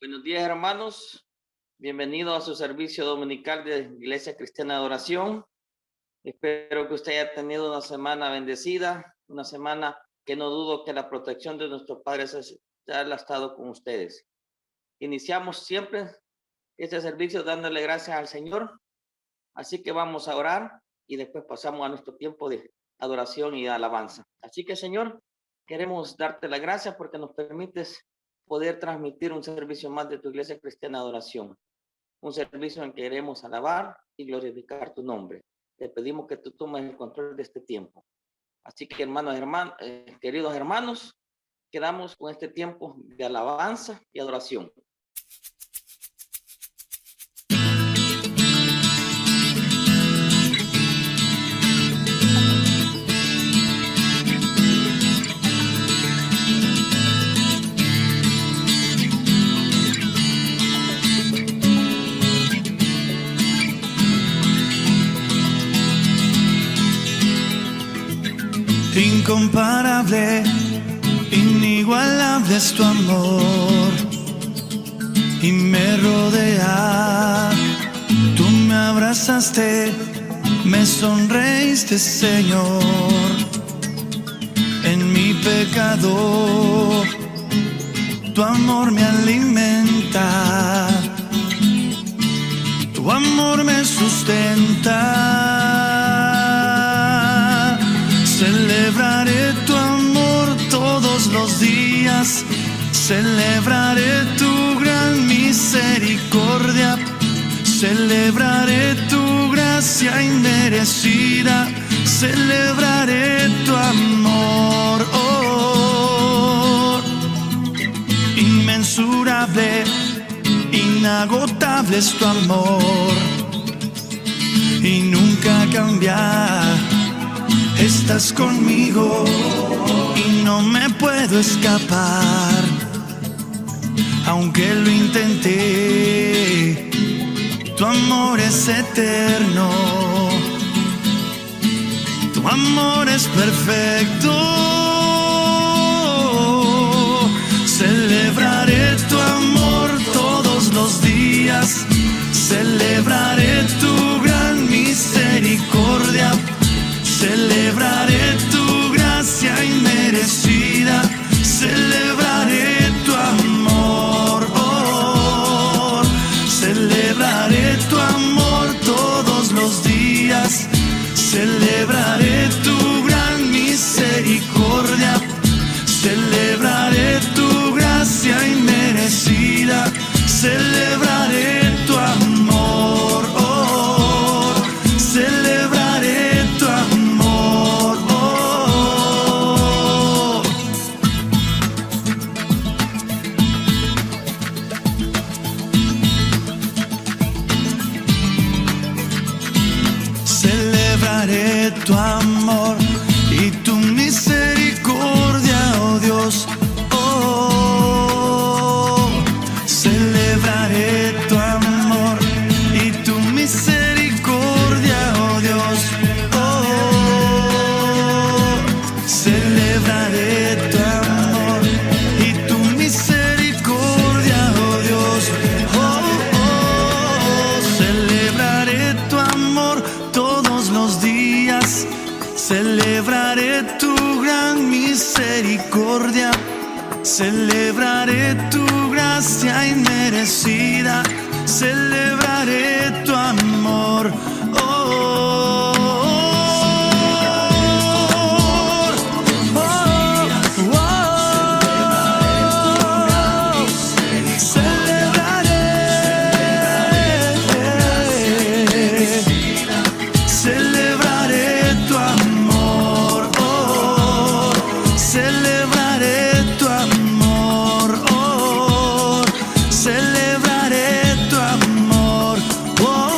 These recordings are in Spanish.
Buenos días, hermanos. Bienvenidos a su servicio dominical de Iglesia Cristiana de Adoración. Espero que usted haya tenido una semana bendecida, una semana que no dudo que la protección de nuestros padres ya ha estado con ustedes. Iniciamos siempre este servicio dándole gracias al Señor. Así que vamos a orar y después pasamos a nuestro tiempo de adoración y alabanza. Así que, Señor, queremos darte las gracias porque nos permites poder transmitir un servicio más de tu Iglesia Cristiana de Adoración. Un servicio en que queremos alabar y glorificar tu nombre. Te pedimos que tú tomes el control de este tiempo. Así que, queridos hermanos, quedamos con este tiempo de alabanza y adoración. Incomparable, inigualable es tu amor y me rodea. Tú me abrazaste, me sonreíste, Señor. En mi pecado, tu amor me alimenta, tu amor me sustenta. Celebraré tu amor todos los días, celebraré tu gran misericordia, celebraré tu gracia inmerecida, celebraré tu amor. Oh, inmensurable, inagotable es tu amor y nunca cambia. Estás conmigo y no me puedo escapar. Aunque lo intenté, tu amor es eterno. Tu amor es perfecto. Celebraré tu amor todos los días. Celebraré tu gran misericordia. Celebraré tu gracia inmerecida, celebraré tu amor, oh, celebraré tu amor todos los días, celebraré tu gran misericordia, celebraré tu gracia inmerecida, celebraré tu amor, oh, celebraré tu amor. Celebraré tu amor y tu misericordia, oh Dios. Oh, celebraré tu amor y tu misericordia, oh Dios. Oh, celebraré tu amor y tu misericordia, oh Dios. Oh, oh, celebraré tu amor todos los días, celebraré tu gran misericordia, celebraré tu gracia inmerecida, celebraré tu amor. Celebraré tu amor, oh,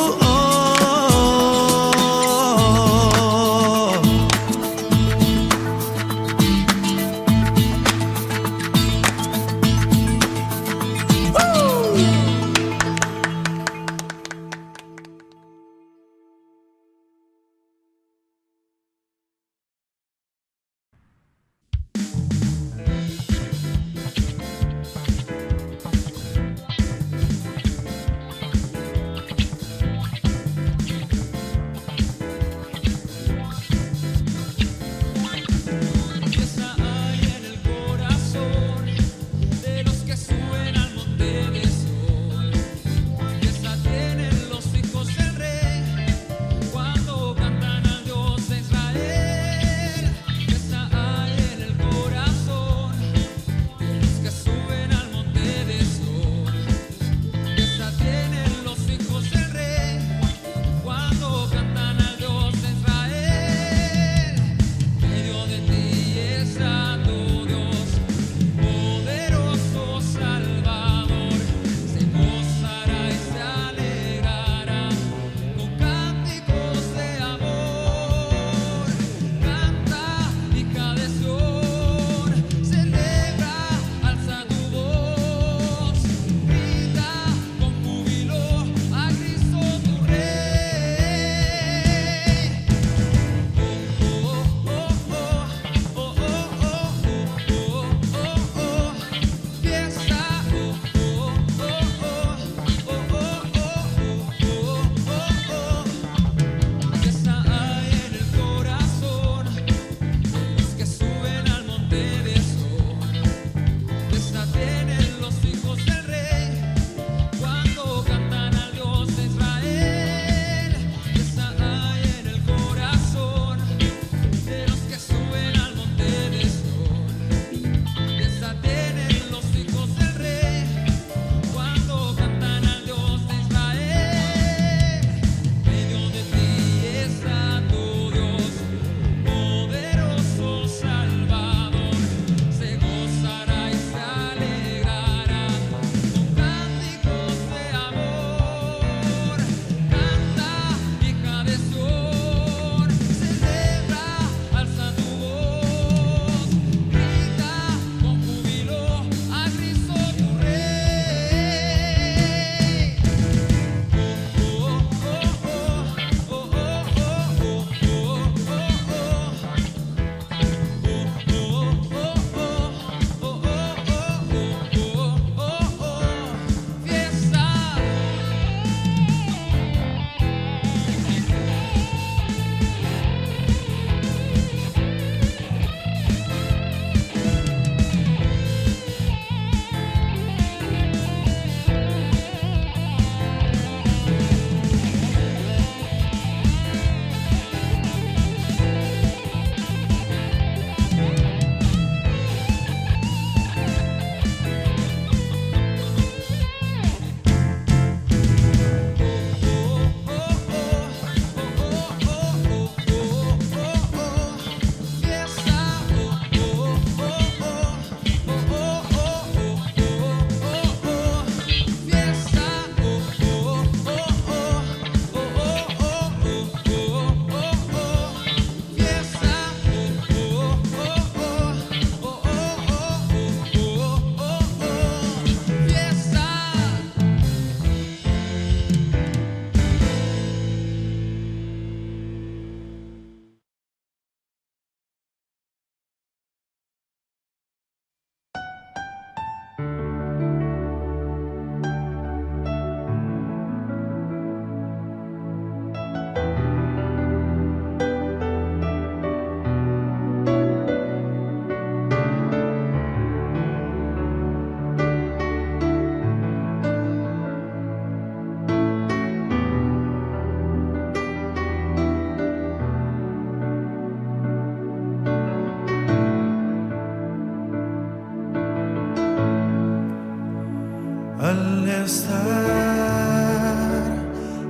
al estar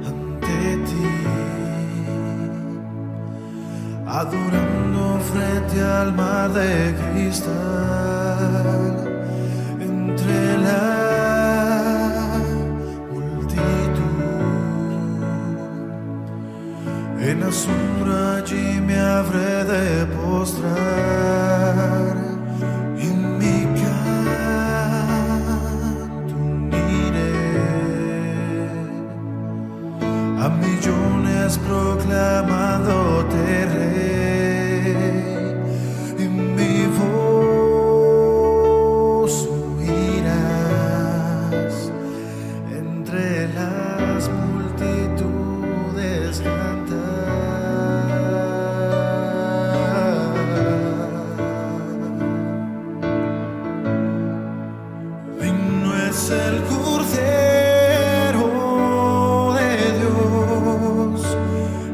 ante ti, adorando frente al mar de cristal, entre la multitud, en la sombra allí me habré de postrar. A millones proclamándote rey, y mi voz oirás entre las multitudes cantar. Digno es el Cordero de Dios,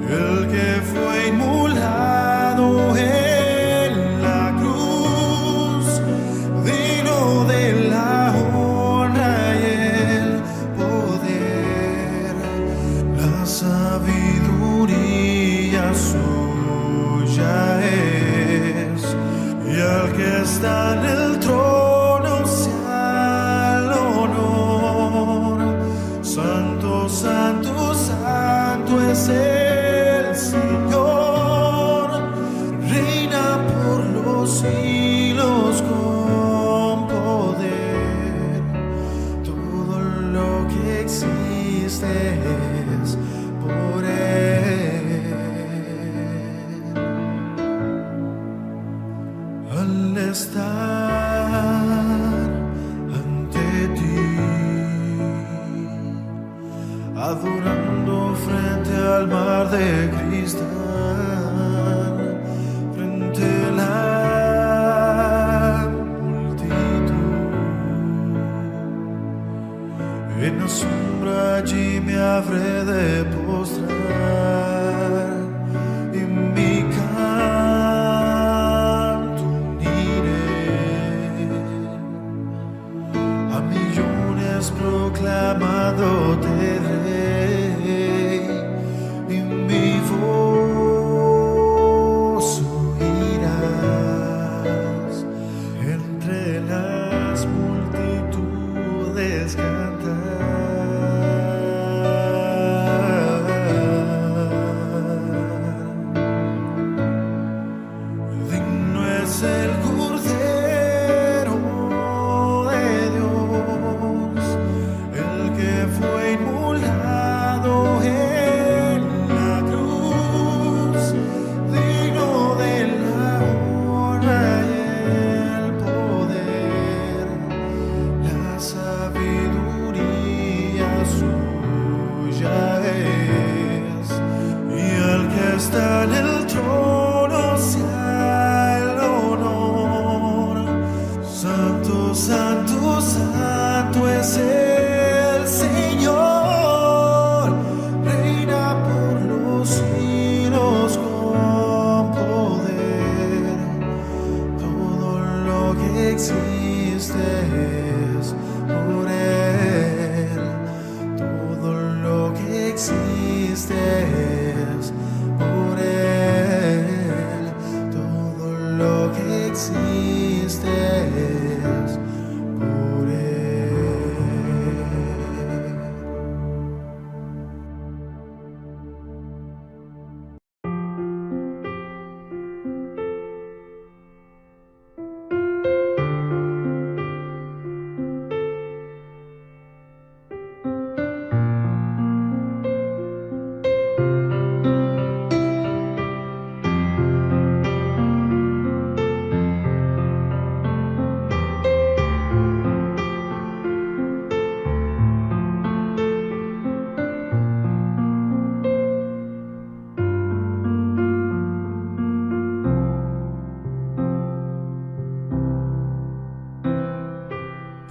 el que fue inmolado en la cruz, digno de la honra y el poder, la sabiduría suya es, y al que está en el trono sea el honor. Santo, santo, santo es el Señor, reina por los siglos con poder. Todo lo que existe es por Él. Al estar ante ti, adorando frente al mar de cristal, frente a la multitud, En la sombra allí me habré de postrar, en mi canto uniré a millones proclamándote Rey, y mi voz oirás entre las multitudes cantar. Digno es el Cordero de Dios, el que fue inmolado en la cruz, digno de la honra y el poder, la sabiduría suya es, y al que está en el trono sea el honor. Santo, santo, santo es el Señor, reina por los siglos con poder. Todo lo que existe es por Él, todo lo que existe es por Él, todo lo que existe es por Él.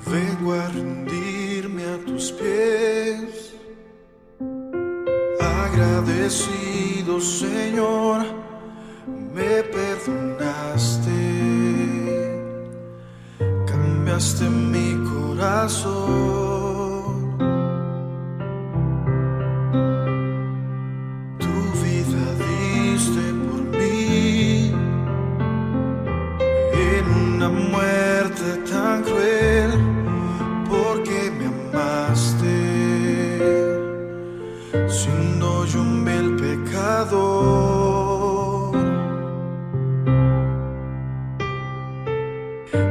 Vengo a rendirme a tus pies, agradecido, Señor, me perdonaste, cambiaste mi corazón, tu vida diste por mí, en una muerte tan cruel, porque me amaste, siendo yo un vil pecador.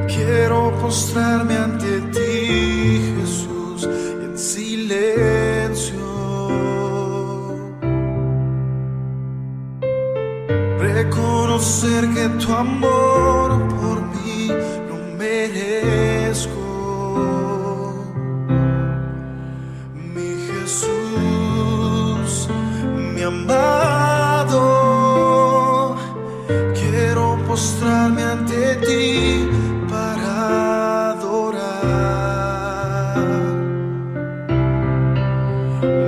Quiero postrarme ante ti, Jesús, en silencio, reconocer que tu amor por mí lo merezco. Mi Jesús, mi amado, quiero postrarme ante ti para adorar.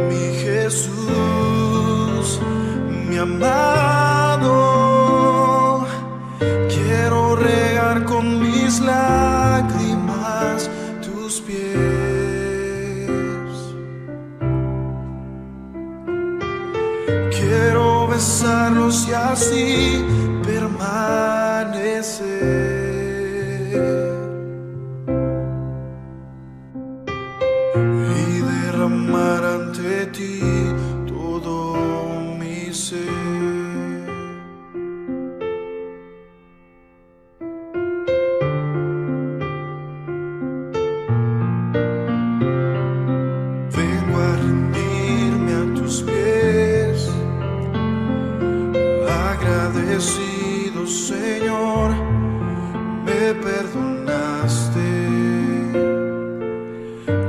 Mi Jesús, mi amado, quiero regar con mis lágrimas tus pies. Quiero besarlos y así permanecer y derramar ante ti todo mi ser. Vengo a rendirme a tus pies, agradecido, Señor, me perdonaste,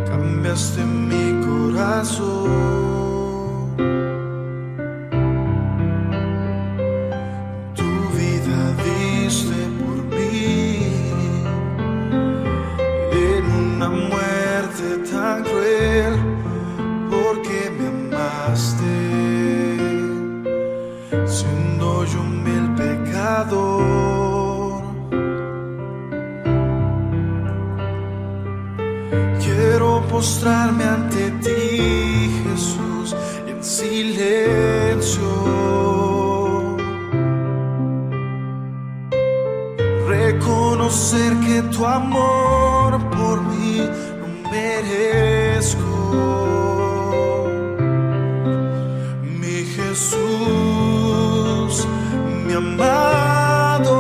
cambiaste mi corazón, tu vida diste por mí, en una muerte muerte tan cruel, porque me amaste, siendo yo un vil pecador. Quiero postrarme ante ti, Jesús, en silencio, reconocer que tu amor por mí no merezco. Mi Jesús, mi amado,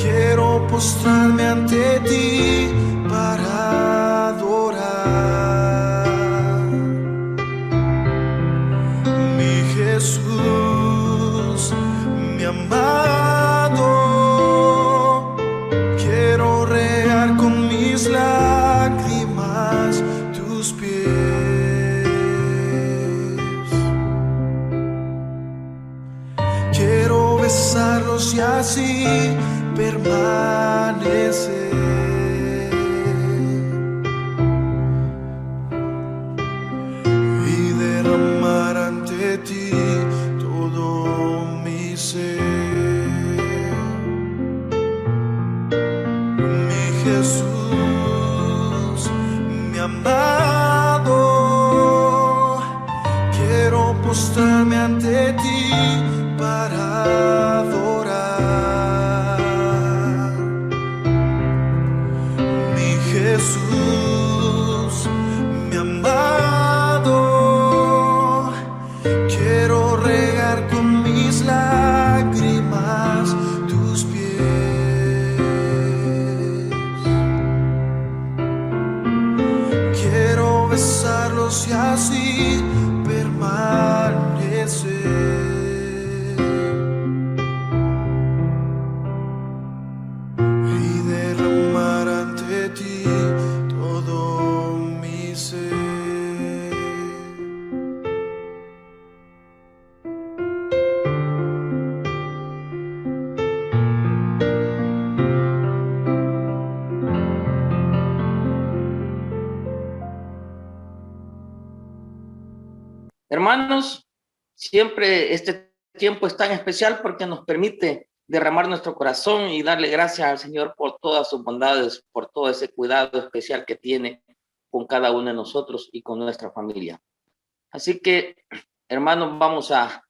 quiero postrarme ante ti para adorar. Mi Jesús, mi amado, quiero regar con mis lágrimas tus pies. Quiero besarlos y así permanecer. Y derramar ante ti todo mi ser. Mi Jesús, mi amado, quiero postrarme ante ti para adorar. Mi Jesús, mi amado, quiero regar con mis lágrimas tus pies. Quiero besarlos y así permanecer. Y derramar ante ti todo mi ser. Hermanos, siempre este tiempo es tan especial porque nos permite derramar nuestro corazón y darle gracias al Señor por todas sus bondades, por todo ese cuidado especial que tiene con cada uno de nosotros y con nuestra familia. Así que, hermanos, vamos a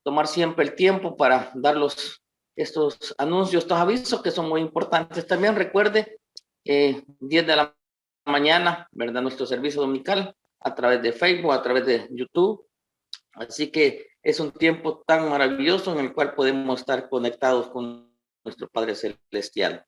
tomar siempre el tiempo para dar estos anuncios, estos avisos que son muy importantes. También recuerde, 10 de la mañana, ¿verdad? Nuestro servicio dominical a través de Facebook, a través de YouTube. Así que es un tiempo tan maravilloso en el cual podemos estar conectados con nuestro Padre Celestial.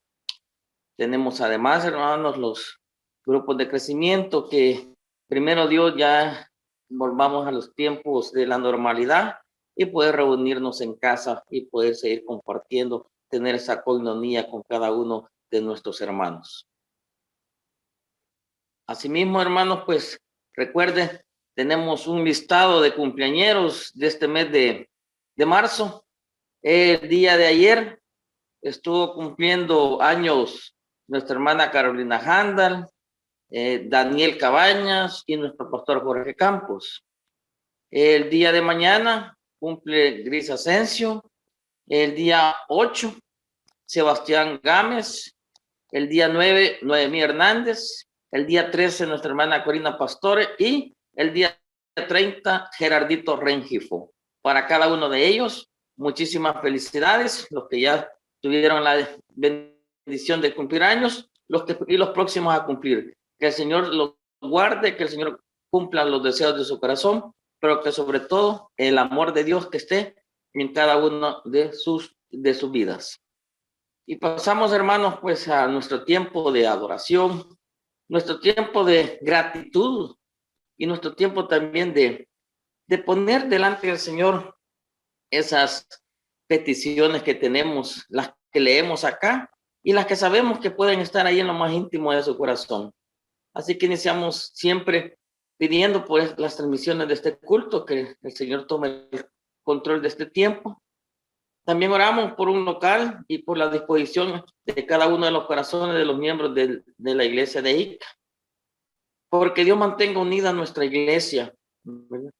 Tenemos además, hermanos, los grupos de crecimiento que primero Dios ya volvamos a los tiempos de la normalidad y poder reunirnos en casa y poder seguir compartiendo, tener esa coinonía con cada uno de nuestros hermanos. Asimismo, hermanos, pues recuerden, tenemos un listado de cumpleañeros de este mes de marzo. El día de ayer estuvo cumpliendo años nuestra hermana Carolina Handal, Daniel Cabañas y nuestro pastor Jorge Campos. El día de mañana cumple Gris Asensio. El día 8, Sebastián Gámez. El día 9, Noemí Hernández. El día 13, nuestra hermana Corina Pastore. Y el día 30, Gerardito Rengifo. Para cada uno de ellos, muchísimas felicidades. Los que ya tuvieron la bendición de cumplir años y los próximos a cumplir. Que el Señor los guarde, que el Señor cumpla los deseos de su corazón, pero que sobre todo el amor de Dios que esté en cada uno de sus vidas. Y pasamos, hermanos, pues a nuestro tiempo de adoración, nuestro tiempo de gratitud y nuestro tiempo también de poner delante del Señor esas peticiones que tenemos, las que leemos acá y las que sabemos que pueden estar ahí en lo más íntimo de su corazón. Así que iniciamos siempre pidiendo pues las transmisiones de este culto, que el Señor tome el control de este tiempo También oramos por un local y por la disposición de cada uno de los corazones de los miembros de la iglesia de ICA, porque Dios mantenga unida nuestra iglesia, ¿verdad?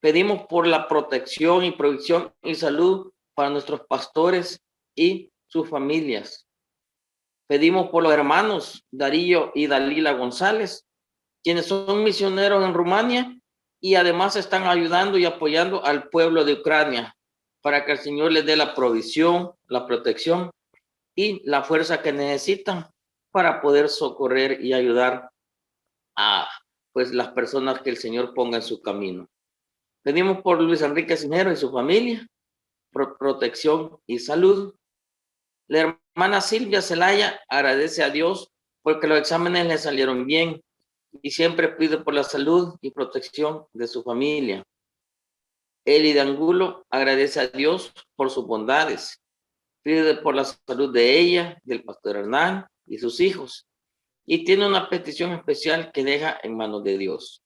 Pedimos por la protección y provisión y salud para nuestros pastores y sus familias. Pedimos por los hermanos Darío y Dalila González, quienes son misioneros en Rumania y además están ayudando y apoyando al pueblo de Ucrania para que el Señor les dé la provisión, la protección y la fuerza que necesitan para poder socorrer y ayudar a pues las personas que el Señor ponga en su camino. Pedimos por Luis Enrique Cisneros y su familia, por protección y salud. La hermana Silvia Zelaya agradece a Dios porque los exámenes le salieron bien y siempre pide por la salud y protección de su familia. Eli de Angulo agradece a Dios por sus bondades. Pide por la salud de ella, del pastor Hernán y sus hijos. Y tiene una petición especial que deja en manos de Dios.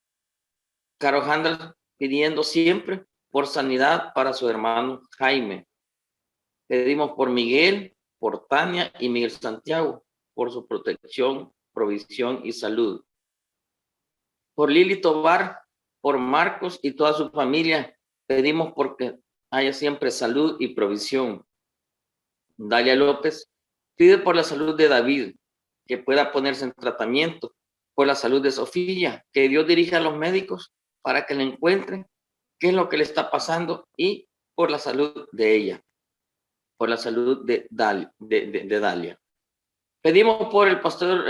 Caro Handel pidiendo siempre por sanidad para su hermano Jaime. Pedimos por Miguel, por Tania y Miguel Santiago, por su protección, provisión y salud. Por Lili Tobar, por Marcos y toda su familia, pedimos porque haya siempre salud y provisión. Dalia López pide por la salud de David, que pueda ponerse en tratamiento, por la salud de Sofía, que Dios dirija a los médicos para que le encuentren qué es lo que le está pasando y por la salud de ella, por la salud de Dalia. Pedimos por el pastor,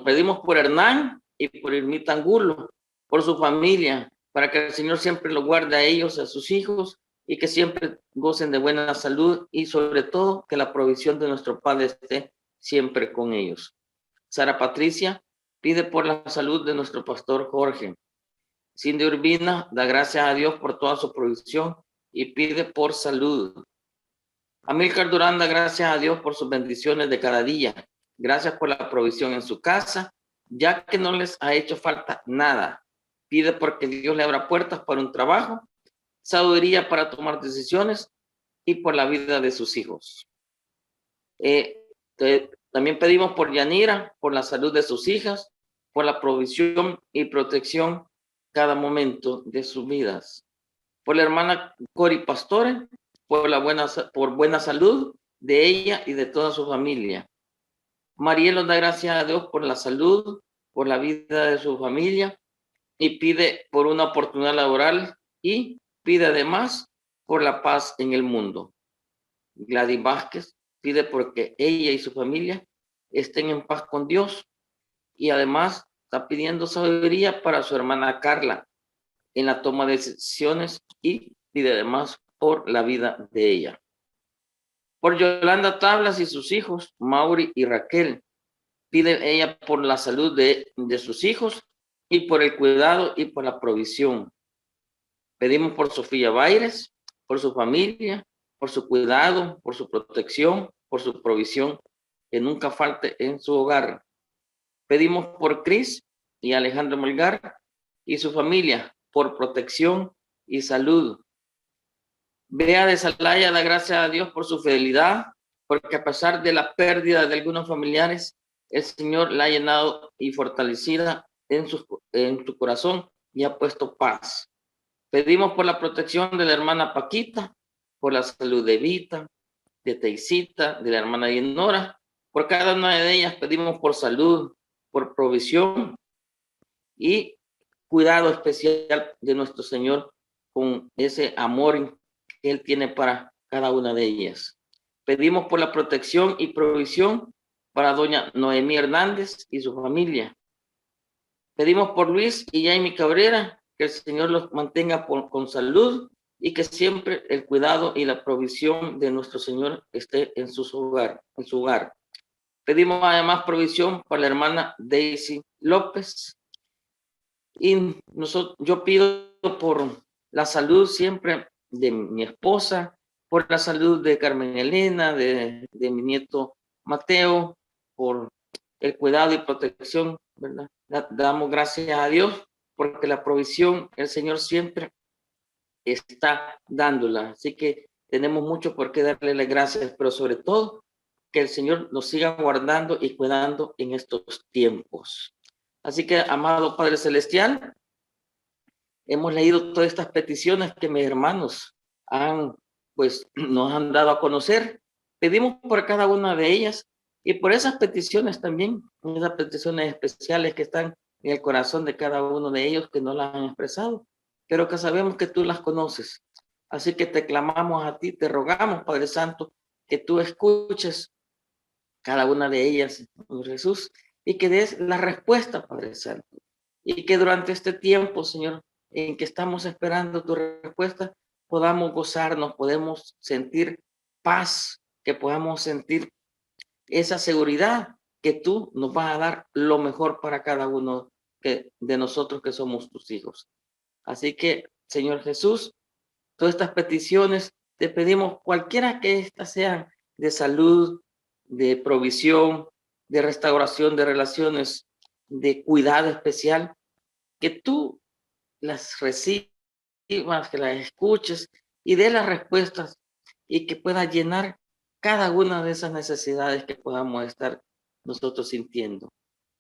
pedimos por Hernán y por Irmita Angulo, por su familia, para que el Señor siempre lo guarde a ellos, a sus hijos, y que siempre gocen de buena salud y sobre todo que la provisión de nuestro Padre esté siempre con ellos. Sara Patricia pide por la salud de nuestro pastor Jorge. Cindy Urbina da gracias a Dios por toda su provisión y pide por salud. Amílcar Durán da gracias a Dios por sus bendiciones de cada día. Gracias por la provisión en su casa, ya que no les ha hecho falta nada. Pide porque Dios le abra puertas para un trabajo, sabiduría para tomar decisiones y por la vida de sus hijos. También pedimos por Yanira, por la salud de sus hijas, por la provisión y protección cada momento de sus vidas. Por la hermana Cori Pastore, por buena salud de ella y de toda su familia. Marielo da gracias a Dios por la salud, por la vida de su familia y pide por una oportunidad laboral y pide además por la paz en el mundo. Gladys Vázquez pide porque ella y su familia estén en paz con Dios y además está pidiendo sabiduría para su hermana Carla en la toma de decisiones y pide además por la vida de ella. Por Yolanda Tablas y sus hijos, Mauri y Raquel, pide ella por la salud de sus hijos y por el cuidado y por la provisión. Pedimos por Sofía Baires, por su familia, por su cuidado, por su protección, por su provisión, que nunca falte en su hogar. Pedimos por Cris y Alejandro Melgar y su familia, por protección y salud. Bea de Salaya da gracias a Dios por su fidelidad, porque a pesar de la pérdida de algunos familiares, el Señor la ha llenado y fortalecida en su corazón y ha puesto paz. Pedimos por la protección de la hermana Paquita, por la salud de Vita, de Teisita, de la hermana Dinora. Por cada una de ellas pedimos por salud, por provisión y cuidado especial de nuestro Señor con ese amor que Él tiene para cada una de ellas. Pedimos por la protección y provisión para doña Noemí Hernández y su familia. Pedimos por Luis y Jaime Cabrera, que el Señor los mantenga con salud y que siempre el cuidado y la provisión de nuestro Señor esté en su hogar. Pedimos además provisión para la hermana Daisy López. Y yo pido por la salud siempre de mi esposa, por la salud de Carmen Elena, de mi nieto Mateo, por el cuidado y protección, ¿verdad? Damos gracias a Dios porque la provisión el Señor siempre está dándola. Así que tenemos mucho por qué darle las gracias, pero sobre todo que el Señor nos siga guardando y cuidando en estos tiempos. Así que, amado Padre Celestial, hemos leído todas estas peticiones que mis hermanos nos han dado a conocer. Pedimos por cada una de ellas y por esas peticiones también, esas peticiones especiales que están en el corazón de cada uno de ellos que no las han expresado, pero que sabemos que tú las conoces. Así que te clamamos a ti, te rogamos, Padre Santo, que tú escuches cada una de ellas, Señor Jesús, y que des la respuesta, Padre Santo. Y que durante este tiempo, Señor, en que estamos esperando tu respuesta, podamos gozarnos, podemos sentir paz, que podamos sentir esa seguridad que tú nos vas a dar lo mejor para cada uno de nosotros que somos tus hijos. Así que, Señor Jesús, todas estas peticiones te pedimos, cualquiera que estas sean, de salud, de provisión, de restauración de relaciones, de cuidado especial, que tú las recibas, que las escuches y dé las respuestas y que pueda llenar cada una de esas necesidades que podamos estar nosotros sintiendo.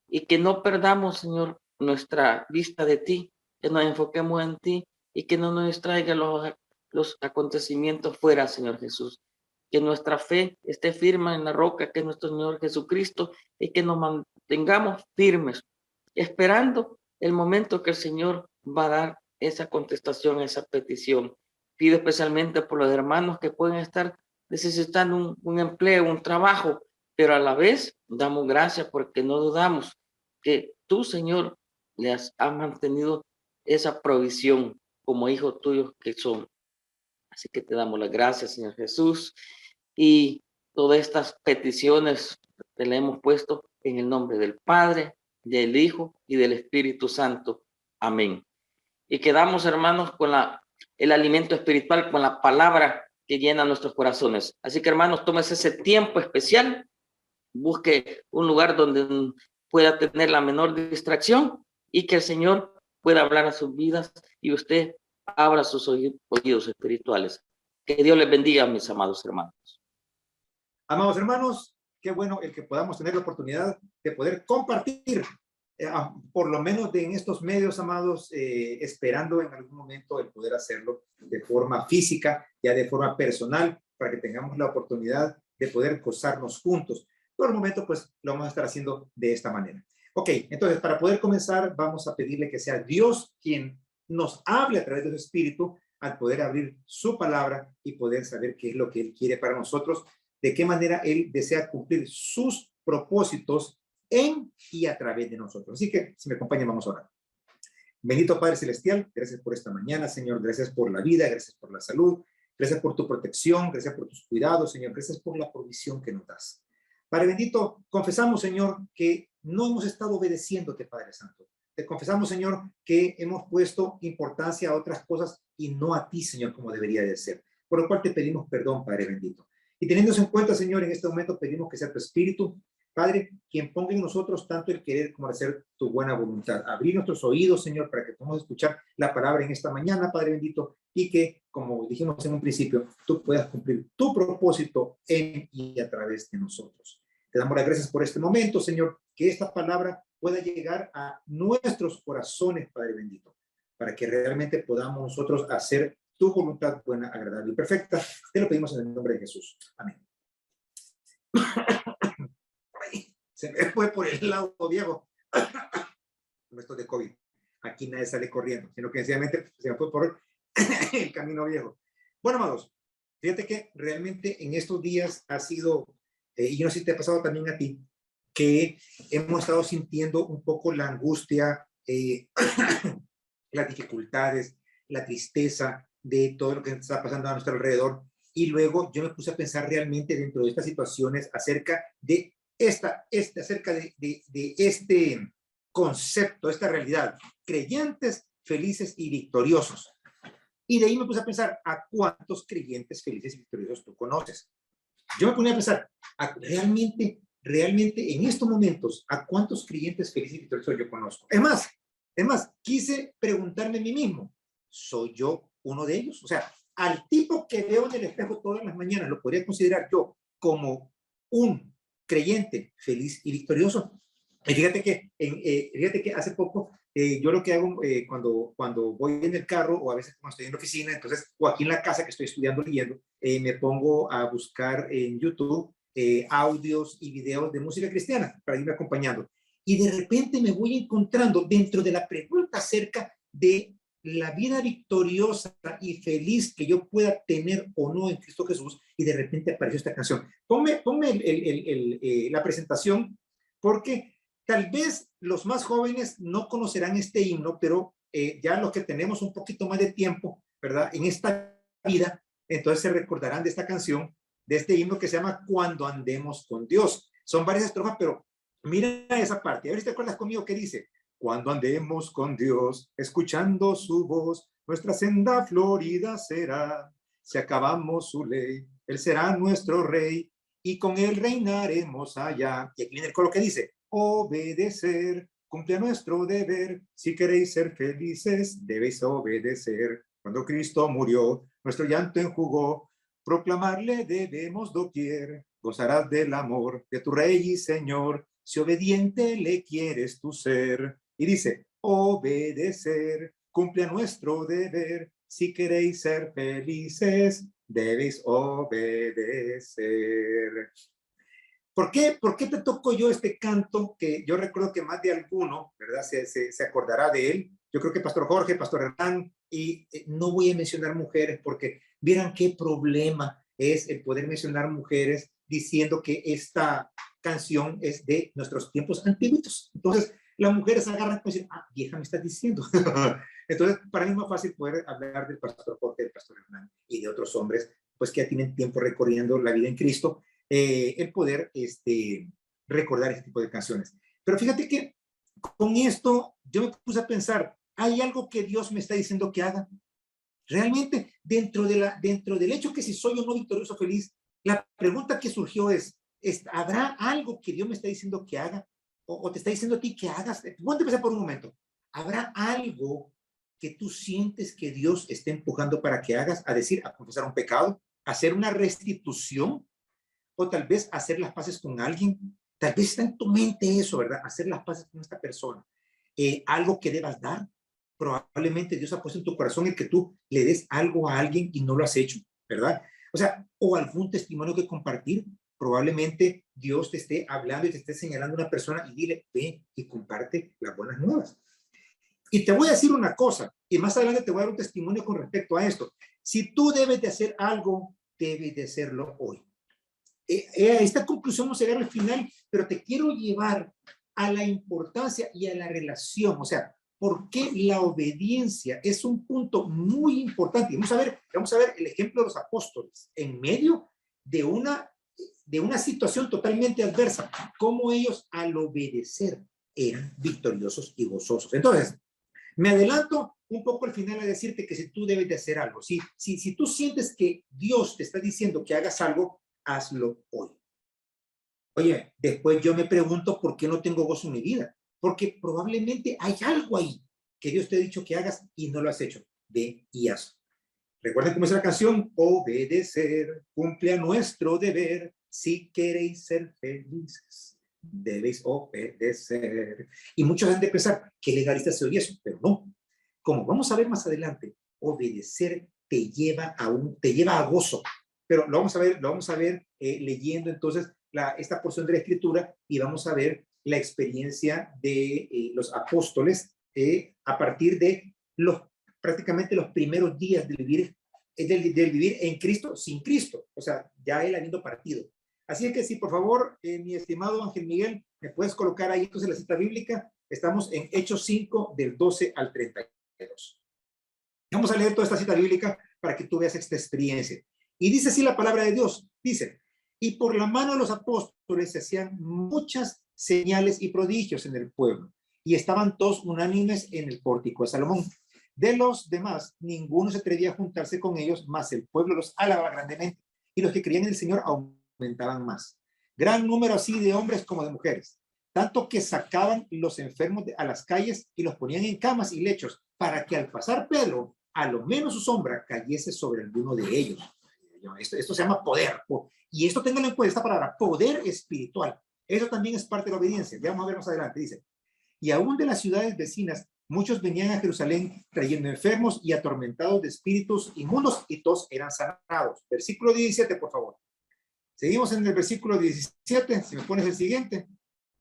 Y que no perdamos, Señor, nuestra vista de ti, que nos enfoquemos en ti y que no nos distraigan los acontecimientos fuera, Señor Jesús. Que nuestra fe esté firme en la roca, que es nuestro Señor Jesucristo, y que nos mantengamos firmes, esperando el momento que el Señor va a dar esa contestación, esa petición. Pido especialmente por los hermanos que pueden estar necesitando un empleo, un trabajo, pero a la vez damos gracias porque no dudamos que tú, Señor, les has mantenido esa provisión como hijos tuyos que son. Así que te damos las gracias, Señor Jesús, y todas estas peticiones te las hemos puesto en el nombre del Padre, del Hijo y del Espíritu Santo. Amén. Y quedamos, hermanos, con el alimento espiritual, con la palabra que llena nuestros corazones. Así que, hermanos, tómese ese tiempo especial, busque un lugar donde pueda tener la menor distracción y que el Señor pueda hablar a sus vidas y usted abra sus oídos espirituales. Que Dios les bendiga, mis amados hermanos. Amados hermanos, qué bueno el que podamos tener la oportunidad de poder compartir, por lo menos en estos medios, amados, esperando en algún momento el poder hacerlo de forma física, ya de forma personal, para que tengamos la oportunidad de poder gozarnos juntos. Por el momento, pues, lo vamos a estar haciendo de esta manera. Ok, entonces, para poder comenzar, vamos a pedirle que sea Dios quien nos hable a través de su Espíritu, al poder abrir su palabra y poder saber qué es lo que Él quiere para nosotros, de qué manera Él desea cumplir sus propósitos en y a través de nosotros. Así que, si me acompañan, vamos a orar. Bendito Padre Celestial, gracias por esta mañana, Señor, gracias por la vida, gracias por la salud, gracias por tu protección, gracias por tus cuidados, Señor, gracias por la provisión que nos das. Padre bendito, confesamos, Señor, que no hemos estado obedeciéndote, Padre Santo. Te confesamos, Señor, que hemos puesto importancia a otras cosas y no a ti, Señor, como debería de ser. Por lo cual te pedimos perdón, Padre bendito. Y teniendo en cuenta, Señor, en este momento pedimos que sea tu Espíritu, Padre, quien ponga en nosotros tanto el querer como el hacer tu buena voluntad. Abrir nuestros oídos, Señor, para que podamos escuchar la palabra en esta mañana, Padre bendito, y que, como dijimos en un principio, tú puedas cumplir tu propósito en y a través de nosotros. Te damos las gracias por este momento, Señor, que esta palabra pueda llegar a nuestros corazones, Padre bendito, para que realmente podamos nosotros hacer tu voluntad buena, agradable y perfecta. Te lo pedimos en el nombre de Jesús. Amén. Se me fue por el lado viejo. Esto de COVID. Aquí nadie sale corriendo, sino que sencillamente se me fue por el camino viejo. Bueno, amados, fíjate que realmente en estos días ha sido, y yo no sé si te ha pasado también a ti, que hemos estado sintiendo un poco la angustia, las dificultades, la tristeza de todo lo que está pasando a nuestro alrededor. Y luego yo me puse a pensar realmente dentro de estas situaciones acerca de acerca de este concepto, esta realidad, creyentes felices y victoriosos. Y de ahí me puse a pensar, ¿a cuántos creyentes felices y victoriosos tú conoces? Yo me ponía a pensar, realmente en estos momentos, ¿a cuántos creyentes felices y victoriosos yo conozco? Es más, quise preguntarme a mí mismo, ¿soy yo uno de ellos? O sea, al tipo que veo en el espejo todas las mañanas, ¿lo podría considerar yo como un creyente feliz y victorioso? Y fíjate que hace poco yo lo que hago cuando voy en el carro o a veces cuando estoy en la oficina, entonces, o aquí en la casa que estoy estudiando, leyendo, me pongo a buscar en YouTube audios y videos de música cristiana para irme acompañando. Y de repente me voy encontrando dentro de la pregunta acerca de la vida victoriosa y feliz que yo pueda tener o no en Cristo Jesús, y de repente apareció esta canción. Ponme la presentación, porque tal vez los más jóvenes no conocerán este himno, pero ya los que tenemos un poquito más de tiempo, ¿verdad? En esta vida, entonces se recordarán de esta canción, de este himno que se llama Cuando andemos con Dios. Son varias estrofas, pero mira esa parte. A ver si te acuerdas conmigo que dice: cuando andemos con Dios, escuchando su voz, nuestra senda florida será. Si acabamos su ley, Él será nuestro rey y con Él reinaremos allá. Y aquí viene el coro que dice: obedecer, cumple nuestro deber. Si queréis ser felices, debéis obedecer. Cuando Cristo murió, nuestro llanto enjugó. Proclamarle debemos doquier. Gozarás del amor de tu Rey y Señor, si obediente le quieres tu ser. Y dice: obedecer, cumple nuestro deber. Si queréis ser felices, debéis obedecer. ¿Por qué te toco yo este canto que yo recuerdo que más de alguno, ¿verdad? Se acordará de él. Yo creo que Pastor Jorge, Pastor Hernán, y no voy a mencionar mujeres porque vieran qué problema es el poder mencionar mujeres diciendo que esta canción es de nuestros tiempos antiguos. Entonces, las mujeres agarran y dicen: ah, vieja, me estás diciendo. Entonces, para mí es más fácil poder hablar del Pastor Jorge, del Pastor Hernán y de otros hombres, pues que ya tienen tiempo recorriendo la vida en Cristo, el poder recordar este tipo de canciones. Pero fíjate que con esto yo me puse a pensar: ¿hay algo que Dios me está diciendo que haga? Realmente, dentro del hecho que si soy o no victorioso feliz, la pregunta que surgió es: ¿habrá algo que Dios me está diciendo que haga? ¿O te está diciendo a ti que hagas? Voy a empezar por un momento. ¿Habrá algo que tú sientes que Dios esté empujando para que hagas? A decir, a confesar un pecado, a hacer una restitución, o tal vez hacer las paces con alguien. Tal vez está en tu mente eso, ¿verdad? Hacer las paces con esta persona. Algo que debas dar. Probablemente Dios ha puesto en tu corazón el que tú le des algo a alguien y no lo has hecho, ¿verdad? O sea, o algún testimonio que compartir. Probablemente Dios te esté hablando y te esté señalando a una persona y dile: ve y comparte las buenas nuevas. Y te voy a decir una cosa, y más adelante te voy a dar un testimonio con respecto a esto. Si tú debes de hacer algo, debes de hacerlo hoy. A esta conclusión vamos a llegar al final, pero te quiero llevar a la importancia y a la relación. O sea, ¿por qué la obediencia es un punto muy importante? Y vamos a ver el ejemplo de los apóstoles en medio de una situación totalmente adversa, cómo ellos al obedecer eran victoriosos y gozosos. Entonces, me adelanto un poco al final a decirte que si tú debes de hacer algo, si tú sientes que Dios te está diciendo que hagas algo, hazlo hoy. Oye, después yo me pregunto por qué no tengo gozo en mi vida, porque probablemente hay algo ahí que Dios te ha dicho que hagas y no lo has hecho. Ve y haz. Recuerden cómo es la canción: obedecer, cumple a nuestro deber, si queréis ser felices, debéis obedecer. Y muchos han de pensar que legalista se oye eso, pero no. Como vamos a ver más adelante, obedecer te lleva a gozo. Pero lo vamos a ver leyendo entonces esta porción de la Escritura, y vamos a ver la experiencia de los apóstoles a partir de prácticamente los primeros días del vivir en Cristo sin Cristo, o sea, ya él habiendo partido. Así es que sí, por favor, mi estimado Ángel Miguel, me puedes colocar ahí entonces la cita bíblica. Estamos en Hechos 5, del 12 al 32. Vamos a leer toda esta cita bíblica para que tú veas esta experiencia. Y dice así la palabra de Dios, dice: y por la mano de los apóstoles se hacían muchas señales y prodigios en el pueblo, y estaban todos unánimes en el pórtico de Salomón. De los demás, ninguno se atrevía a juntarse con ellos, mas el pueblo los alababa grandemente, y los que creían en el Señor aumentaban más. Gran número así de hombres como de mujeres, tanto que sacaban los enfermos a las calles y los ponían en camas y lechos, para que al pasar Pedro a lo menos su sombra cayese sobre alguno de ellos. Esto se llama poder. Y esto ténganlo en cuenta, esta palabra, poder espiritual. Eso también es parte de la obediencia. Ya vamos a ver más adelante, dice. Y aún de las ciudades vecinas, muchos venían a Jerusalén trayendo enfermos y atormentados de espíritus inmundos, y todos eran sanados. Versículo 17, por favor. Seguimos en el versículo 17, si me pones el siguiente.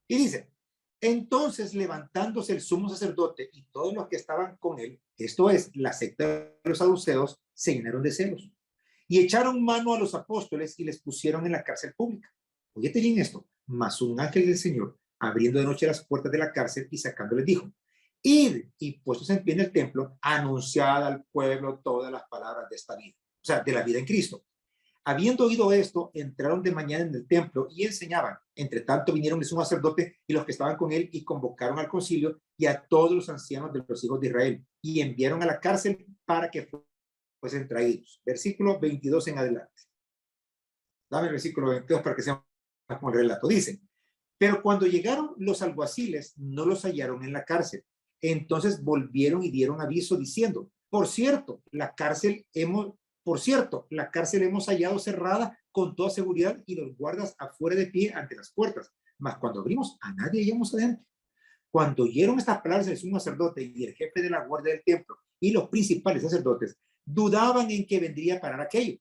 Y dice, entonces levantándose el sumo sacerdote y todos los que estaban con él, esto es, la secta de los saduceos, se llenaron de celos. Y echaron mano a los apóstoles y les pusieron en la cárcel pública. Óyete bien esto. Mas un ángel del Señor, abriendo de noche las puertas de la cárcel y sacándoles, dijo, id y puestos en pie en el templo, anunciad al pueblo todas las palabras de esta vida, o sea, de la vida en Cristo. Habiendo oído esto, entraron de mañana en el templo y enseñaban. Entre tanto vinieron el sumo sacerdote y los que estaban con él y convocaron al concilio y a todos los ancianos de los hijos de Israel y enviaron a la cárcel para que fuesen traídos. Versículo 22 en adelante. Dame el versículo 22 para que sea como el relato. Dice, pero cuando llegaron los alguaciles, no los hallaron en la cárcel. Entonces volvieron y dieron aviso diciendo, por cierto, la cárcel hemos hallado cerrada con toda seguridad y los guardas afuera de pie ante las puertas. Mas cuando abrimos, a nadie hallamos adentro. Cuando oyeron estas palabras el sumo sacerdote y el jefe de la guardia del templo y los principales sacerdotes, dudaban en que vendría a parar aquello.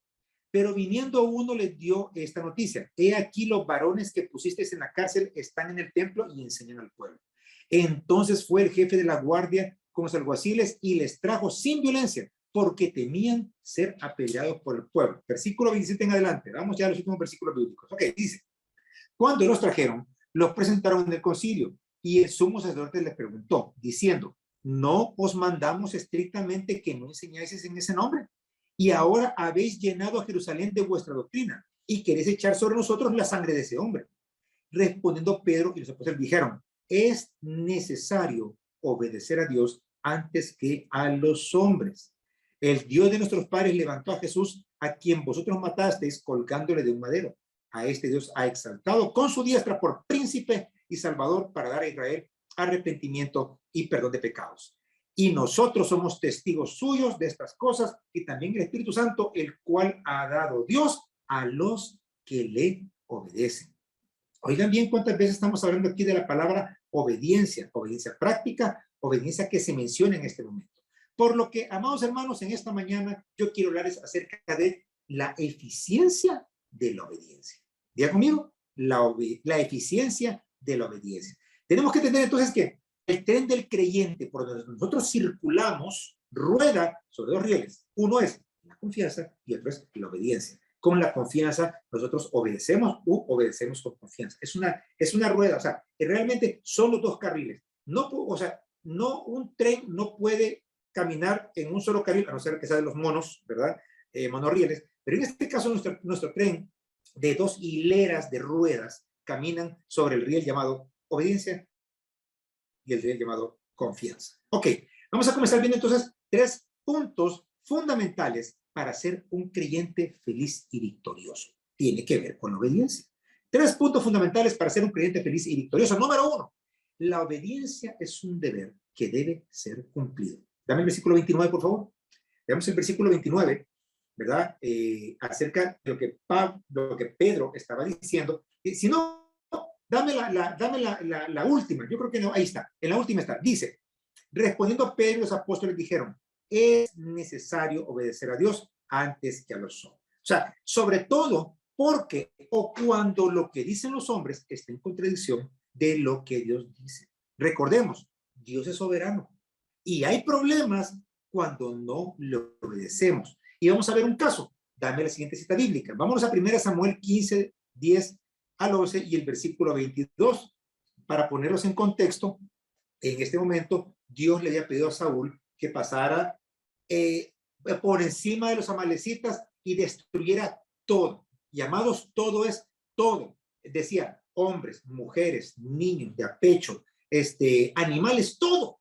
Pero viniendo uno les dio esta noticia. He aquí los varones que pusisteis en la cárcel están en el templo y enseñan al pueblo. Entonces fue el jefe de la guardia con los alguaciles y les trajo sin violencia, porque temían ser apedreados por el pueblo. Versículo 27 en adelante. Vamos ya a los últimos versículos bíblicos. Ok, dice. Cuando los trajeron, los presentaron en el concilio y el sumo sacerdote les preguntó, diciendo, ¿no os mandamos estrictamente que no enseñáis en ese nombre? Y ahora habéis llenado a Jerusalén de vuestra doctrina y queréis echar sobre nosotros la sangre de ese hombre. Respondiendo Pedro y los apóstoles dijeron, es necesario obedecer a Dios antes que a los hombres. El Dios de nuestros padres levantó a Jesús, a quien vosotros matasteis colgándole de un madero. A este Dios ha exaltado con su diestra por príncipe y salvador para dar a Israel arrepentimiento y perdón de pecados. Y nosotros somos testigos suyos de estas cosas y también el Espíritu Santo, el cual ha dado Dios a los que le obedecen. Oigan bien cuántas veces estamos hablando aquí de la palabra obediencia, obediencia práctica, obediencia que se menciona en este momento. Por lo que, amados hermanos, en esta mañana yo quiero hablarles acerca de la eficiencia de la obediencia. Diga conmigo, la eficiencia de la obediencia. Tenemos que entender entonces que el tren del creyente por donde nosotros circulamos rueda sobre dos rieles. Uno es la confianza y otro es la obediencia. Con la confianza nosotros obedecemos con confianza. Es una rueda, o sea, realmente son los dos carriles. No, o sea, no, un tren no puede caminar en un solo carril, a no ser que sea de los monos, ¿verdad? Monorrieles. Pero en este caso nuestro tren de dos hileras de ruedas caminan sobre el riel llamado obediencia y el riel llamado confianza. Ok, vamos a comenzar viendo entonces 3 puntos fundamentales para ser un creyente feliz y victorioso. Tiene que ver con la obediencia. 3 puntos fundamentales para ser un creyente feliz y victorioso. Número 1, la obediencia es un deber que debe ser cumplido. Dame el versículo 29, por favor. Veamos el versículo 29, ¿verdad? Acerca de lo que Pedro estaba diciendo. Si no, dame la última. Yo creo que no, ahí está. En la última está. Dice, respondiendo Pedro, los apóstoles dijeron, es necesario obedecer a Dios antes que a los hombres. O sea, sobre todo porque o cuando lo que dicen los hombres está en contradicción de lo que Dios dice. Recordemos, Dios es soberano y hay problemas cuando no lo obedecemos. Y vamos a ver un caso. Dame la siguiente cita bíblica. Vámonos a 1 Samuel 15, 10 al 11 y el versículo 22. Para ponerlos en contexto, en este momento Dios le había pedido a Saúl que pasara por encima de los amalecitas y destruyera todo. Y amados, todo es todo. Decía, hombres, mujeres, niños de a pecho, animales, todo.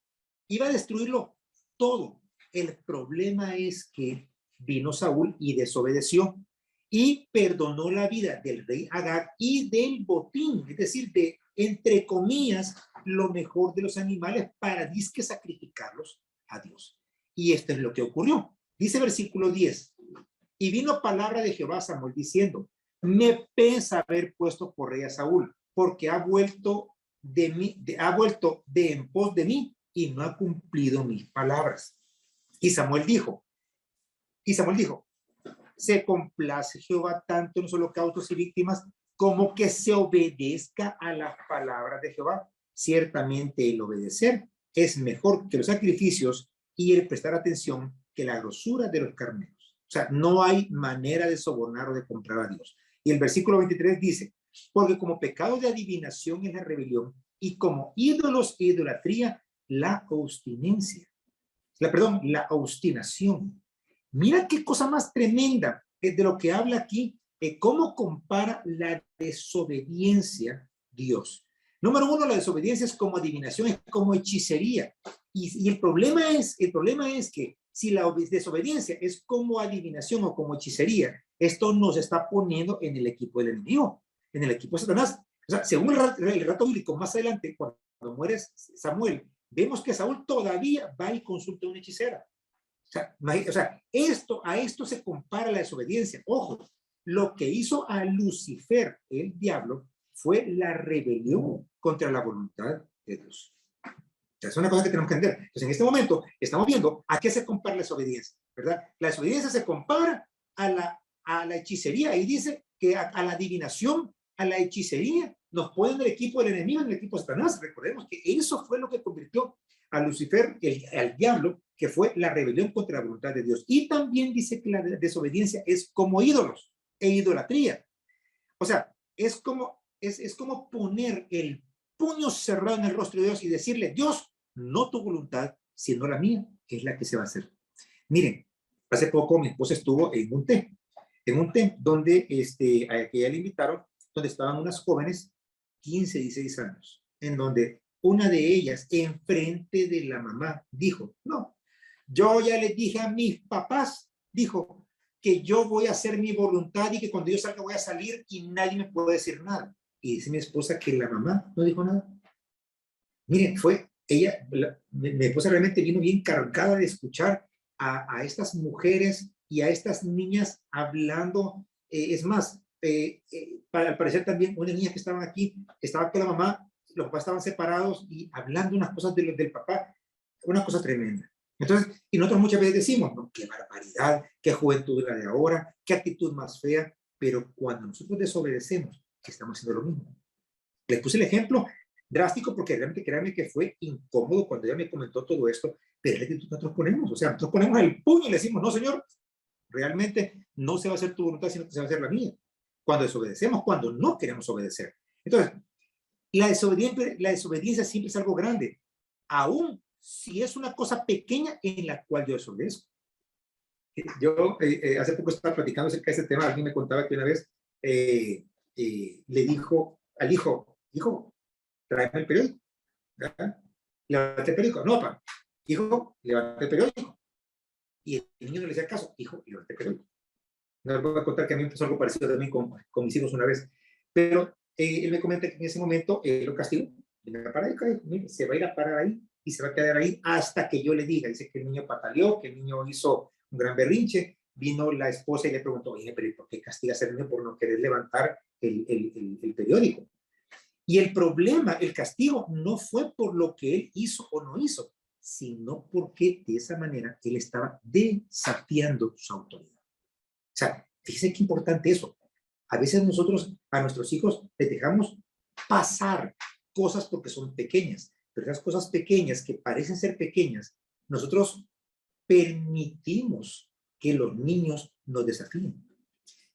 Iba a destruirlo todo. El problema es que vino Saúl y desobedeció y perdonó la vida del rey Agag y del botín, es decir, de, entre comillas, lo mejor de los animales para disque sacrificarlos a Dios. Y esto es lo que ocurrió. Dice versículo 10. Y vino palabra de Jehová a Samuel diciendo, me pesa haber puesto por rey a Saúl, porque ha vuelto de en pos de mí y no ha cumplido mis palabras. Y Samuel dijo, se complace Jehová tanto en los holocaustos y víctimas como que se obedezca a las palabras de Jehová. Ciertamente el obedecer es mejor que los sacrificios y el prestar atención que la grosura de los carneros. O sea, no hay manera de sobornar o de comprar a Dios. Y el versículo 23 dice, porque como pecado de adivinación es la rebelión y como ídolos e idolatría, la obstinación. La obstinación. Mira qué cosa más tremenda de lo que habla aquí, cómo compara la desobediencia Dios. Número uno, la desobediencia es como adivinación, es como hechicería. Y el problema es que si la desobediencia es como adivinación o como hechicería, esto nos está poniendo en el equipo del enemigo, en el equipo de Satanás. O sea, según el relato bíblico, más adelante, cuando muere Samuel, vemos que Saúl todavía va y consulta a una hechicera. A esto se compara la desobediencia. Ojo, lo que hizo a Lucifer, el diablo, fue la rebelión contra la voluntad de Dios. Es una cosa que tenemos que entender. Entonces, en este momento estamos viendo a qué se compara la desobediencia, ¿verdad? La desobediencia se compara a la hechicería y dice que a la adivinación, a la hechicería, nos ponen en el equipo del enemigo, en el equipo de Satanás. Recordemos que eso fue lo que convirtió a Lucifer, al diablo, que fue la rebelión contra la voluntad de Dios. Y también dice que la desobediencia es como ídolos e idolatría. O sea, es como poner el puño cerrado en el rostro de Dios y decirle, Dios, no tu voluntad, sino la mía, que es la que se va a hacer. Miren, hace poco mi esposa estuvo en un té donde a que ella le invitaron, donde estaban unas jóvenes, 15, 16 años, en donde una de ellas, enfrente de la mamá, dijo, no, yo ya les dije a mis papás, dijo, que yo voy a hacer mi voluntad y que cuando yo salga voy a salir y nadie me puede decir nada. Y dice mi esposa que la mamá no dijo nada. Miren, mi esposa realmente vino bien cargada de escuchar a estas mujeres y a estas niñas hablando. Es más, al parecer también una niña que estaba aquí, estaba con la mamá, los papás estaban separados y hablando unas cosas del papá, una cosa tremenda. Entonces, y nosotros muchas veces decimos, no, qué barbaridad, qué juventud la de ahora, qué actitud más fea, pero cuando nosotros desobedecemos, estamos haciendo lo mismo. Les puse el ejemplo drástico porque realmente créanme que fue incómodo cuando ella me comentó todo esto, pero es la actitud que nosotros ponemos, o sea, nosotros ponemos el puño y le decimos, no señor, realmente no se va a hacer tu voluntad, sino que se va a hacer la mía. Cuando desobedecemos, cuando no queremos obedecer. Entonces, la desobediencia siempre es algo grande, aún si es una cosa pequeña en la cual yo desobedezco. Yo hace poco estaba platicando acerca de ese tema, alguien me contaba que una vez le dijo al hijo, tráeme el periódico. Levanta el periódico. No, papá. Hijo, levanta el periódico. Y el niño no le hacía caso. Hijo, levanta el periódico. No les voy a contar que a mí me pasó algo parecido también con mis hijos una vez. Pero él me comenta que en ese momento lo castigó. Y me para ahí, se va a ir a parar ahí y se va a quedar ahí hasta que yo le diga. Dice que el niño pataleó, que el niño hizo un gran berrinche. Vino la esposa y le preguntó, oye, pero ¿por qué castigas al niño por no querer levantar el periódico? Y el problema, el castigo, no fue por lo que él hizo o no hizo, sino porque de esa manera él estaba desafiando su autoridad. O sea, fíjense qué importante eso. A veces nosotros a nuestros hijos les dejamos pasar cosas porque son pequeñas, pero esas cosas pequeñas que parecen ser pequeñas, nosotros permitimos que los niños nos desafíen.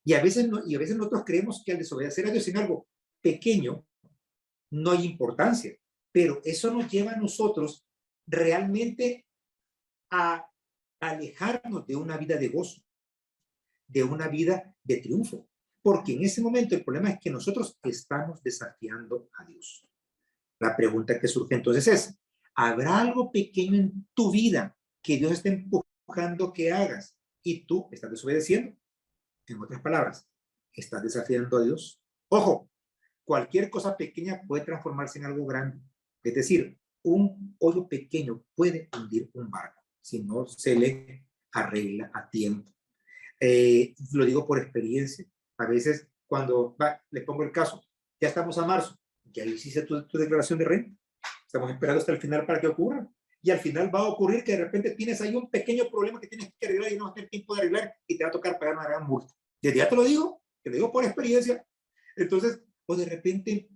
Y a veces nosotros creemos que al desobedecer a Dios en algo pequeño, no hay importancia, pero eso nos lleva a nosotros realmente a alejarnos de una vida de gozo, de una vida de triunfo, porque en ese momento el problema es que nosotros estamos desafiando a Dios. La pregunta que surge entonces es, ¿habrá algo pequeño en tu vida que Dios esté empujando que hagas y tú estás desobedeciendo? En otras palabras, ¿estás desafiando a Dios? Ojo, cualquier cosa pequeña puede transformarse en algo grande. Es decir, un hoyo pequeño puede hundir un barco. si no se le arregla a tiempo. Lo digo por experiencia. A veces cuando le pongo el caso, ya estamos a marzo, ya hiciste tu declaración de renta, estamos esperando hasta el final para que ocurra, y al final va a ocurrir que de repente tienes ahí un pequeño problema que tienes que arreglar y no vas a tener tiempo de arreglar y te va a tocar pagar una gran multa. Desde ya te lo digo por experiencia. Entonces, o de repente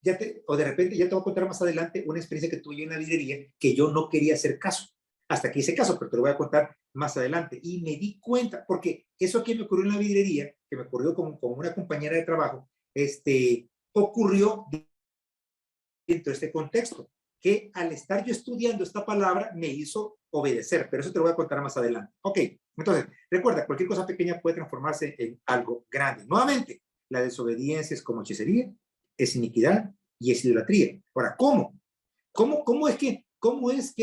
ya te voy a contar más adelante una experiencia que tuve en la librería que yo no quería hacer caso, hasta que hice caso, pero te lo voy a contar más adelante. Y me di cuenta, porque eso que me ocurrió en la librería, que me ocurrió con una compañera de trabajo, ocurrió dentro de este contexto, que al estar yo estudiando esta palabra me hizo obedecer, pero eso te lo voy a contar más adelante. Ok, entonces, recuerda, cualquier cosa pequeña puede transformarse en algo grande. Nuevamente, la desobediencia es como hechicería, es iniquidad y es idolatría. Ahora, ¿cómo? ¿Cómo es que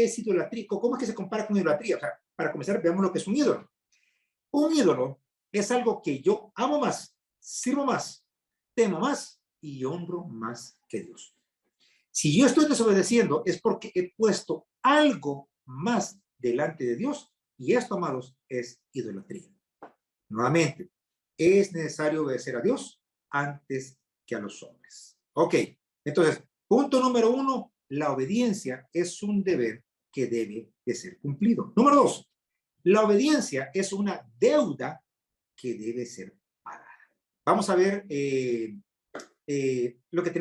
es idolatría? ¿Cómo es que se compara con idolatría? O sea, para comenzar, veamos lo que es un ídolo. Un ídolo es algo que yo amo más, sirvo más, temo más y honro más que Dios. Si yo estoy desobedeciendo es porque he puesto algo más delante de Dios, y esto, amados, es idolatría. Nuevamente, es necesario obedecer a Dios antes que a los hombres. Ok, entonces, punto número 1, la obediencia es un deber que debe de ser cumplido. Número 2, la obediencia es una deuda que debe ser pagada. Vamos a ver lo que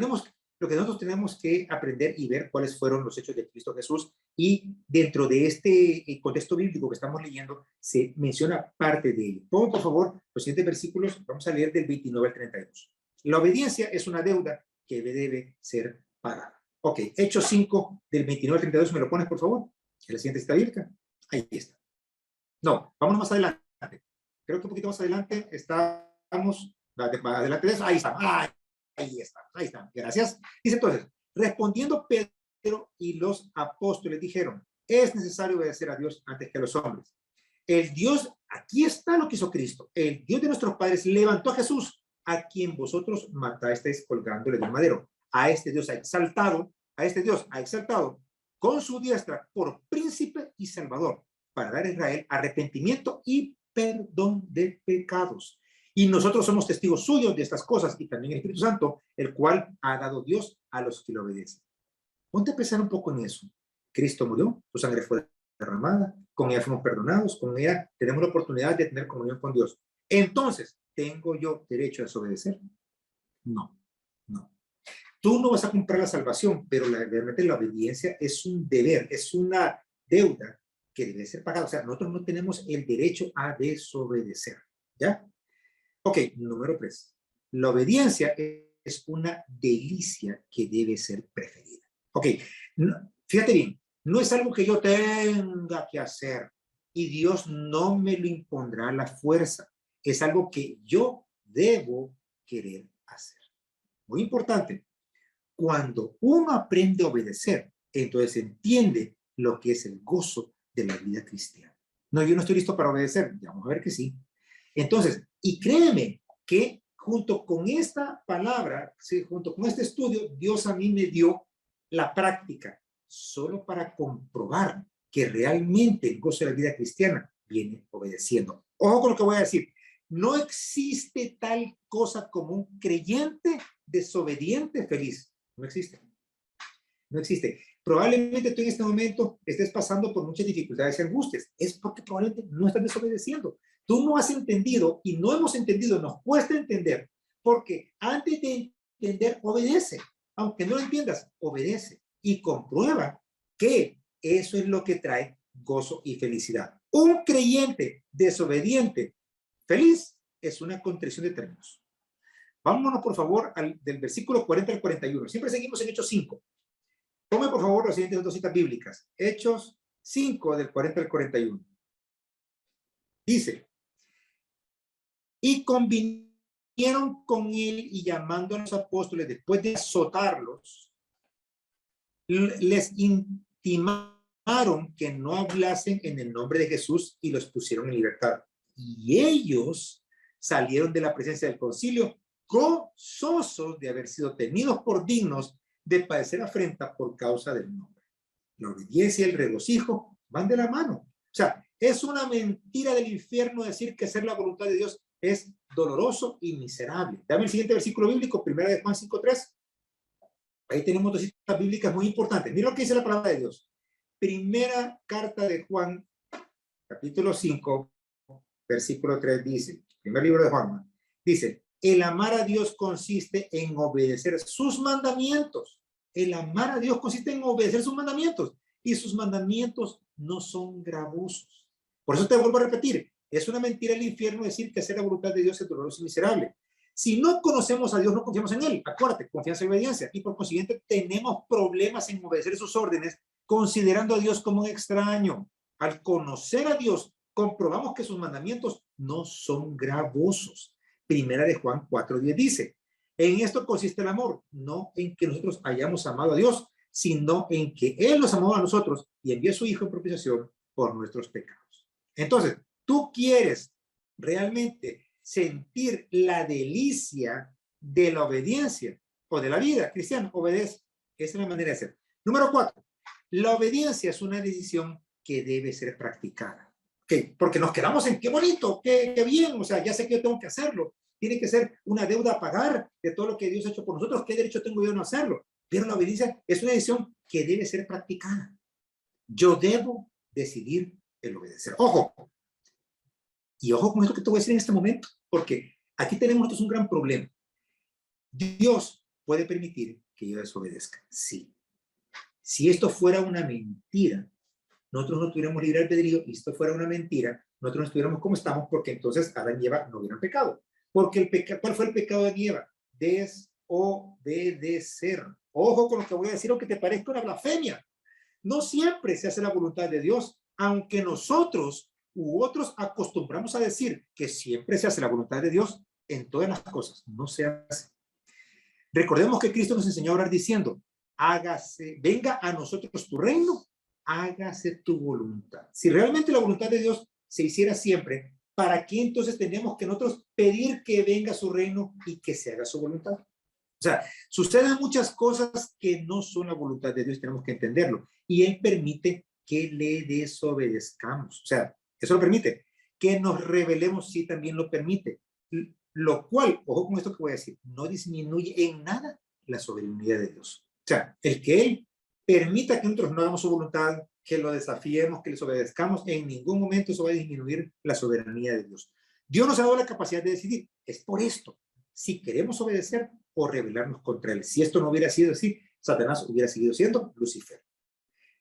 nosotros tenemos que aprender y ver cuáles fueron los hechos de Cristo Jesús, y dentro de este contexto bíblico que estamos leyendo se menciona parte de ello. Pongan por favor los siguientes versículos, vamos a leer del 29 al 32. La obediencia es una deuda que debe ser pagada. Ok, Hechos 5 del 29 al 32, ¿me lo pones por favor? En la siguiente está bíblica. Ahí está. No, vámonos más adelante. Creo que un poquito más adelante estamos, adelante de eso, ahí está. Ahí está, gracias. Dice entonces, respondiendo Pedro y los apóstoles dijeron, es necesario obedecer a Dios antes que a los hombres. El Dios, aquí está lo que hizo Cristo, el Dios de nuestros padres levantó a Jesús, a quien vosotros matasteis colgándole de un madero. A este Dios ha exaltado con su diestra por príncipe y salvador, para dar a Israel arrepentimiento y perdón de pecados. Y nosotros somos testigos suyos de estas cosas, y también el Espíritu Santo, el cual ha dado Dios a los que lo obedecen. Ponte a pensar un poco en eso. Cristo murió, su sangre fue derramada, con ella fuimos perdonados, con ella tenemos la oportunidad de tener comunión con Dios. Entonces, ¿tengo yo derecho a desobedecer? No. Tú no vas a comprar la salvación, pero realmente la obediencia es un deber, es una deuda que debe ser pagada. O sea, nosotros no tenemos el derecho a desobedecer, ¿ya? Ok, número 3. La obediencia es una delicia que debe ser preferida. Ok, fíjate bien, no es algo que yo tenga que hacer y Dios no me lo impondrá a la fuerza. Es algo que yo debo querer hacer. Muy importante. Cuando uno aprende a obedecer, entonces entiende lo que es el gozo de la vida cristiana. No, yo no estoy listo para obedecer. Ya vamos a ver que sí. Entonces, y créeme que junto con esta palabra, sí, junto con este estudio, Dios a mí me dio la práctica solo para comprobar que realmente el gozo de la vida cristiana viene obedeciendo. Ojo con lo que voy a decir. No existe tal cosa como un creyente desobediente feliz. No existe. No existe. Probablemente tú en este momento estés pasando por muchas dificultades y angustias. Es porque probablemente no estás desobedeciendo. Tú no has entendido y no hemos entendido, nos cuesta entender, porque antes de entender, obedece. Aunque no lo entiendas, obedece y comprueba que eso es lo que trae gozo y felicidad. Un creyente desobediente feliz es una contradicción de términos. Vámonos, por favor, del versículo 40 al 41. Siempre seguimos en Hechos 5. Tome, por favor, las siguientes dos citas bíblicas. Hechos 5, del 40 al 41. Dice, y convinieron con él y llamando a los apóstoles, después de azotarlos, les intimaron que no hablasen en el nombre de Jesús y los pusieron en libertad. Y ellos salieron de la presencia del concilio gozosos de haber sido tenidos por dignos de padecer afrenta por causa del nombre. La obediencia y el regocijo van de la mano. O sea, es una mentira del infierno decir que hacer la voluntad de Dios es doloroso y miserable. Dame el siguiente versículo bíblico, 1 de Juan 5:3. Ahí tenemos dos citas bíblicas muy importantes. Mira lo que dice la palabra de Dios. Primera carta de Juan, capítulo 5, versículo 3 dice, primer libro de Juan, dice, el amar a Dios consiste en obedecer sus mandamientos. El amar a Dios consiste en obedecer sus mandamientos. Y sus mandamientos no son gravosos. Por eso te vuelvo a repetir, es una mentira del infierno decir que hacer la voluntad de Dios es doloroso y miserable. Si no conocemos a Dios, no confiamos en Él. Acuérdate, confianza y obediencia. Y por consiguiente, tenemos problemas en obedecer sus órdenes, considerando a Dios como un extraño. Al conocer a Dios, comprobamos que sus mandamientos no son gravosos. Primera de Juan 4:10 dice, en esto consiste el amor, no en que nosotros hayamos amado a Dios, sino en que Él nos amó a nosotros y envió a su Hijo en propiciación por nuestros pecados. Entonces, tú quieres realmente sentir la delicia de la obediencia o de la vida cristiana, obedece. Esa es la manera de ser. Número 4, la obediencia es una decisión que debe ser practicada. ¿Qué? Porque nos quedamos en qué bonito, qué bien, o sea, ya sé que yo tengo que hacerlo. Tiene que ser una deuda a pagar de todo lo que Dios ha hecho por nosotros. ¿Qué derecho tengo yo de no hacerlo? Pero la obediencia es una decisión que debe ser practicada. Yo debo decidir el obedecer. Ojo. Y ojo con esto que te voy a decir en este momento, porque aquí tenemos nosotros un gran problema. Dios puede permitir que yo desobedezca. Sí. Si esto fuera una mentira, nosotros no tuviéramos libre albedrío, y si esto fuera una mentira, nosotros no estuviéramos como estamos, porque entonces Adán y Eva no hubieran pecado. Porque ¿cuál fue el pecado de Eva? Desobedecer. Ojo con lo que voy a decir, aunque te parezca una blasfemia. No siempre se hace la voluntad de Dios, aunque nosotros u otros acostumbramos a decir que siempre se hace la voluntad de Dios en todas las cosas. No se hace. Recordemos que Cristo nos enseñó a orar diciendo, hágase, venga a nosotros tu reino, hágase tu voluntad. Si realmente la voluntad de Dios se hiciera siempre, ¿para qué entonces tenemos que nosotros pedir que venga su reino y que se haga su voluntad? O sea, suceden muchas cosas que no son la voluntad de Dios, tenemos que entenderlo. Y Él permite que le desobedezcamos. O sea, eso lo permite. Que nos rebelemos, sí, también lo permite. Lo cual, ojo con esto que voy a decir, no disminuye en nada la soberanía de Dios. O sea, el que Él permita que nosotros no hagamos su voluntad, que lo desafiemos, que les obedezcamos, en ningún momento eso va a disminuir la soberanía de Dios. Dios nos ha dado la capacidad de decidir. Es por esto. Si queremos obedecer o rebelarnos contra Él. Si esto no hubiera sido así, Satanás hubiera seguido siendo Lucifer.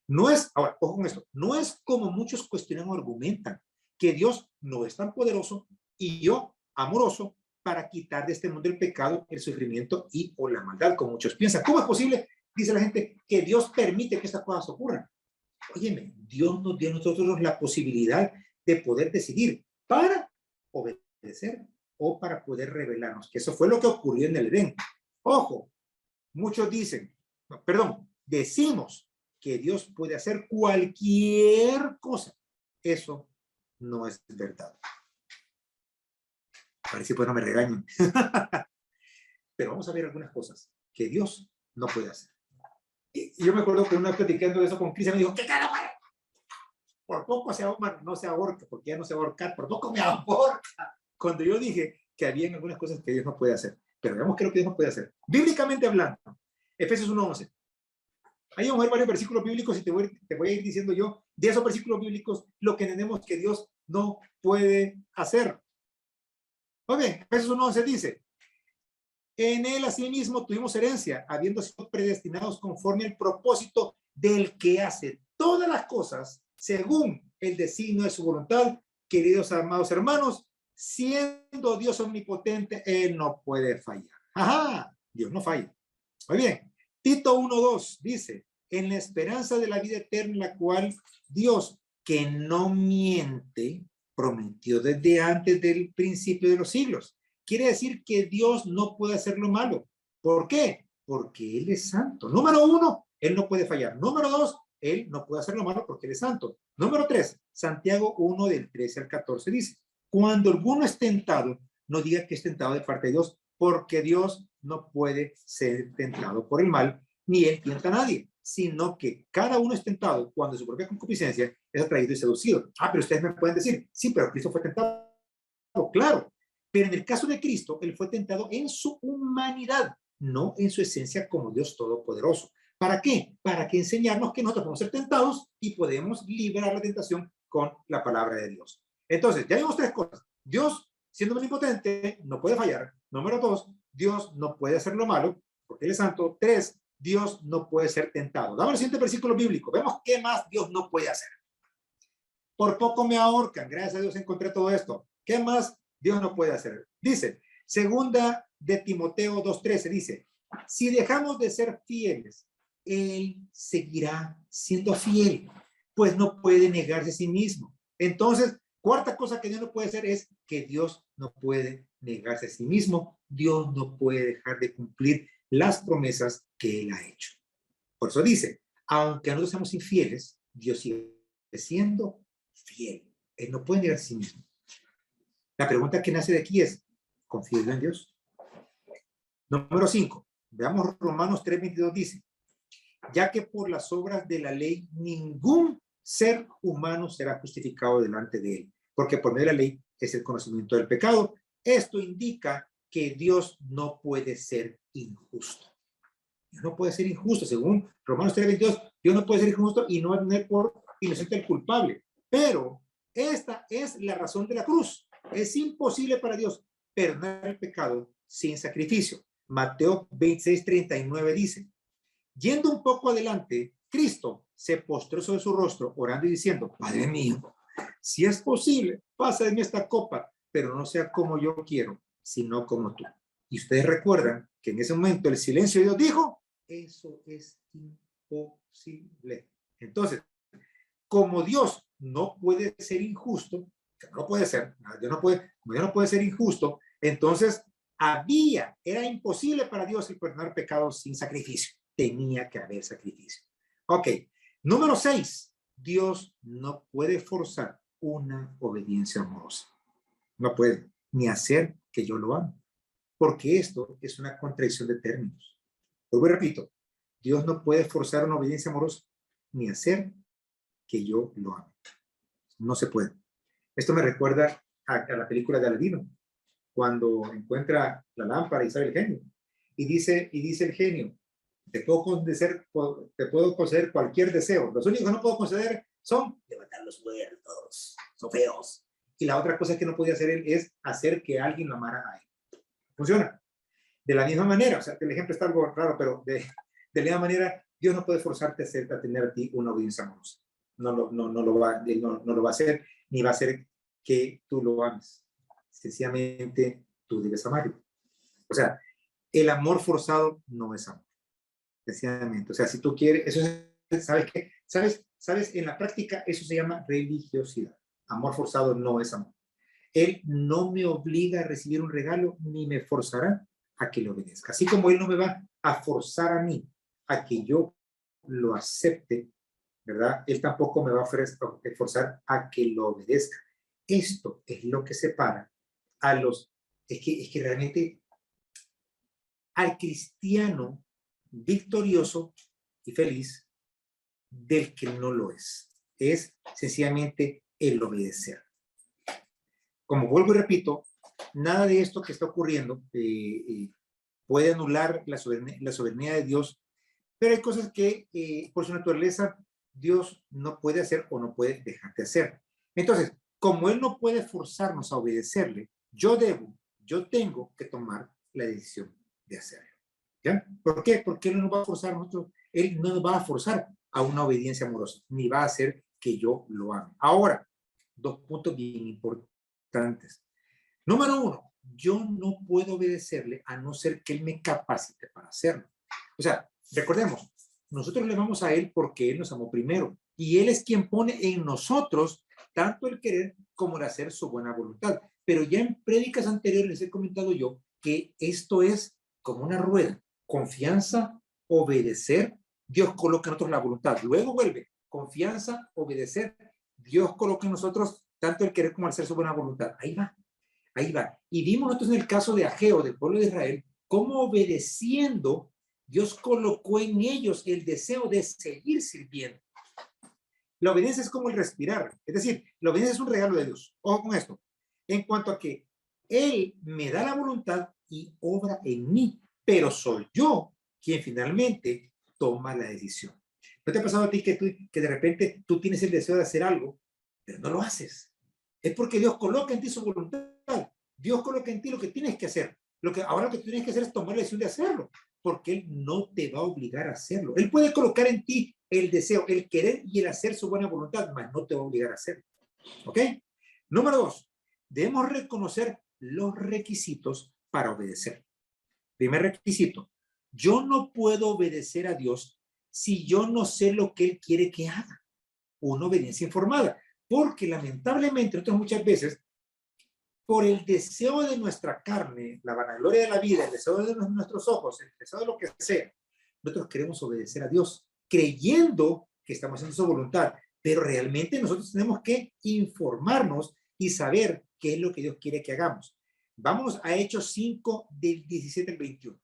No es, ahora, ojo con esto, no es como muchos cuestionan o argumentan, que Dios no es tan poderoso y yo amoroso para quitar de este mundo el pecado, el sufrimiento y o la maldad, como muchos piensan. ¿Cómo es posible, dice la gente, que Dios permite que estas cosas ocurran? Óyeme, Dios nos dio a nosotros la posibilidad de poder decidir para obedecer o para poder rebelarnos, que eso fue lo que ocurrió en el Edén. Ojo, muchos dicen, perdón, decimos que Dios puede hacer cualquier cosa. Eso no es verdad. A ver si pues no me regañen. Pero vamos a ver algunas cosas que Dios no puede hacer. Y yo me acuerdo que una vez platicando de eso con Cristian me dijo, ¿qué cara? Por poco no se ahorca, porque ya no se va a ahorcar, por poco me ahorca. Cuando yo dije que había algunas cosas que Dios no puede hacer. Pero veamos qué es lo que Dios no puede hacer. Bíblicamente hablando, Efesios 1:11. Ahí vamos a ver varios versículos bíblicos y te voy a ir diciendo yo de esos versículos bíblicos lo que entendemos que Dios no puede hacer. Muy bien, Efesios 1:11 dice, en Él asimismo tuvimos herencia, habiendo sido predestinados conforme al propósito del que hace todas las cosas según el designio de su voluntad. Queridos amados hermanos, siendo Dios omnipotente, Él no puede fallar. Ajá, Dios no falla. Muy bien, Tito 1:2 dice, en la esperanza de la vida eterna, la cual Dios, que no miente, prometió desde antes del principio de los siglos. Quiere decir que Dios no puede hacer lo malo. ¿Por qué? Porque Él es santo. Número 1, Él no puede fallar. Número 2, Él no puede hacer lo malo porque Él es santo. Número 3, Santiago 1 del 13 al 14 dice, cuando alguno es tentado, no diga que es tentado de parte de Dios, porque Dios no puede ser tentado por el mal, ni Él tienta a nadie, sino que cada uno es tentado cuando su propia concupiscencia es atraído y seducido. Ah, pero ustedes me pueden decir, sí, pero Cristo fue tentado. Claro, pero en el caso de Cristo, él fue tentado en su humanidad, no en su esencia como Dios Todopoderoso. ¿Para qué? Para que enseñarnos que nosotros podemos ser tentados y podemos liberar la tentación con la palabra de Dios. Entonces, ya vimos tres cosas. Dios, siendo omnipotente, no puede fallar. Número dos, Dios no puede hacer lo malo, porque Él es santo. Tres, Dios no puede ser tentado. Dame el siguiente versículo bíblico. Vemos qué más Dios no puede hacer. Por poco me ahorcan. Gracias a Dios encontré todo esto. ¿Qué más Dios no puede hacer? Dice, segunda de Timoteo 2:13, dice, si dejamos de ser fieles, Él seguirá siendo fiel, pues no puede negarse a sí mismo. Entonces, cuarta cosa que Dios no puede hacer es que Dios no puede negarse a sí mismo. Dios no puede dejar de cumplir las promesas que Él ha hecho. Por eso dice, aunque nosotros seamos infieles, Dios sigue siendo fiel. Él no puede negarse a sí mismo. La pregunta que nace de aquí es, ¿confío en Dios? Número 5. Veamos Romanos 3:22 dice, ya que por las obras de la ley ningún ser humano será justificado delante de él, porque por medio de la ley es el conocimiento del pecado. Esto indica que Dios no puede ser injusto. Dios no puede ser injusto. Según Romanos 3:22, Dios no puede ser injusto y no va a tener por inocente al culpable. Pero esta es la razón de la cruz. Es imposible para Dios perdonar el pecado sin sacrificio. Mateo 26:39 dice, yendo un poco adelante, Cristo se postró sobre su rostro, orando y diciendo, Padre mío, si es posible, pasa de mí esta copa, pero no sea como yo quiero, sino como tú. Y ustedes recuerdan que en ese momento el silencio de Dios dijo, eso es imposible. Entonces, como Dios no puede ser injusto, que no puede ser, Dios no puede ser injusto, entonces era imposible para Dios el perdonar pecados sin sacrificio. Tenía que haber sacrificio. Ok, número 6. Dios no puede forzar una obediencia amorosa. No puede ni hacer que yo lo ame, porque esto es una contradicción de términos. Vuelvo y repito, Dios no puede forzar una obediencia amorosa ni hacer que yo lo ame. No se puede. Esto me recuerda a la película de Aladino, cuando encuentra la lámpara y sale el genio. Y dice el genio, te puedo conceder cualquier deseo. Los únicos que no puedo conceder son levantar los muertos, son feos. Y la otra cosa que no podía hacer él es hacer que alguien lo amara a él. Funciona. De la misma manera, o sea, el ejemplo está algo raro, pero de la misma manera, Dios no puede forzarte a tener a ti una obediencia amorosa. No lo va a hacer, ni va a hacer que tú lo ames. Sencillamente, tú debes amarlo. O sea, el amor forzado no es amor. Sencillamente. O sea, si tú quieres, eso es, ¿sabes qué? ¿Sabes? En la práctica, eso se llama religiosidad. Amor forzado no es amor. Él no me obliga a recibir un regalo, ni me forzará a que lo obedezca. Así como Él no me va a forzar a mí a que yo lo acepte, ¿verdad? Él tampoco me va a forzar a que lo obedezca. Esto es lo que separa a los, es que realmente al cristiano victorioso y feliz del que no lo es. Es sencillamente el obedecer. Como vuelvo y repito, nada de esto que está ocurriendo puede anular la soberanía de Dios, pero hay cosas que por su naturaleza Dios no puede hacer o no puede dejar de hacer. Entonces, como Él no puede forzarnos a obedecerle, yo tengo que tomar la decisión de hacerlo. ¿Ya? ¿Por qué? Porque Él no nos va a forzar a nosotros, Él no nos va a forzar a una obediencia amorosa, ni va a hacer que yo lo ame. Ahora, 2 puntos bien importantes. Número 1, yo no puedo obedecerle a no ser que Él me capacite para hacerlo. O sea, recordemos, nosotros le vamos a Él porque Él nos amó primero y Él es quien pone en nosotros tanto el querer como el hacer su buena voluntad. Pero ya en prédicas anteriores les he comentado yo que esto es como una rueda. Confianza, obedecer, Dios coloca en nosotros la voluntad. Luego vuelve, confianza, obedecer, Dios coloca en nosotros tanto el querer como el hacer su buena voluntad. Ahí va. Ahí va. Y vimos nosotros en el caso de Ageo, del pueblo de Israel, cómo obedeciendo Dios colocó en ellos el deseo de seguir sirviendo. La obediencia es como el respirar. Es decir, la obediencia es un regalo de Dios. Ojo con esto. En cuanto a que Él me da la voluntad y obra en mí, pero soy yo quien finalmente toma la decisión. ¿No te ha pasado a ti que de repente tú tienes el deseo de hacer algo, pero no lo haces? Es porque Dios coloca en ti su voluntad. Dios coloca en ti lo que tienes que hacer. Ahora lo que tienes que hacer es tomar la decisión de hacerlo, porque Él no te va a obligar a hacerlo. Él puede colocar en ti el deseo, el querer y el hacer su buena voluntad, mas no te va a obligar a hacerlo. ¿Ok? Número 2, debemos reconocer los requisitos para obedecer. Primer requisito, yo no puedo obedecer a Dios si yo no sé lo que Él quiere que haga. Una obediencia informada, porque lamentablemente nosotros muchas veces, por el deseo de nuestra carne, la vanagloria de la vida, el deseo de nuestros ojos, el deseo de lo que sea, nosotros queremos obedecer a Dios, creyendo que estamos haciendo su voluntad, pero realmente nosotros tenemos que informarnos y saber qué es lo que Dios quiere que hagamos. Vamos a Hechos 5, del 17 al 21,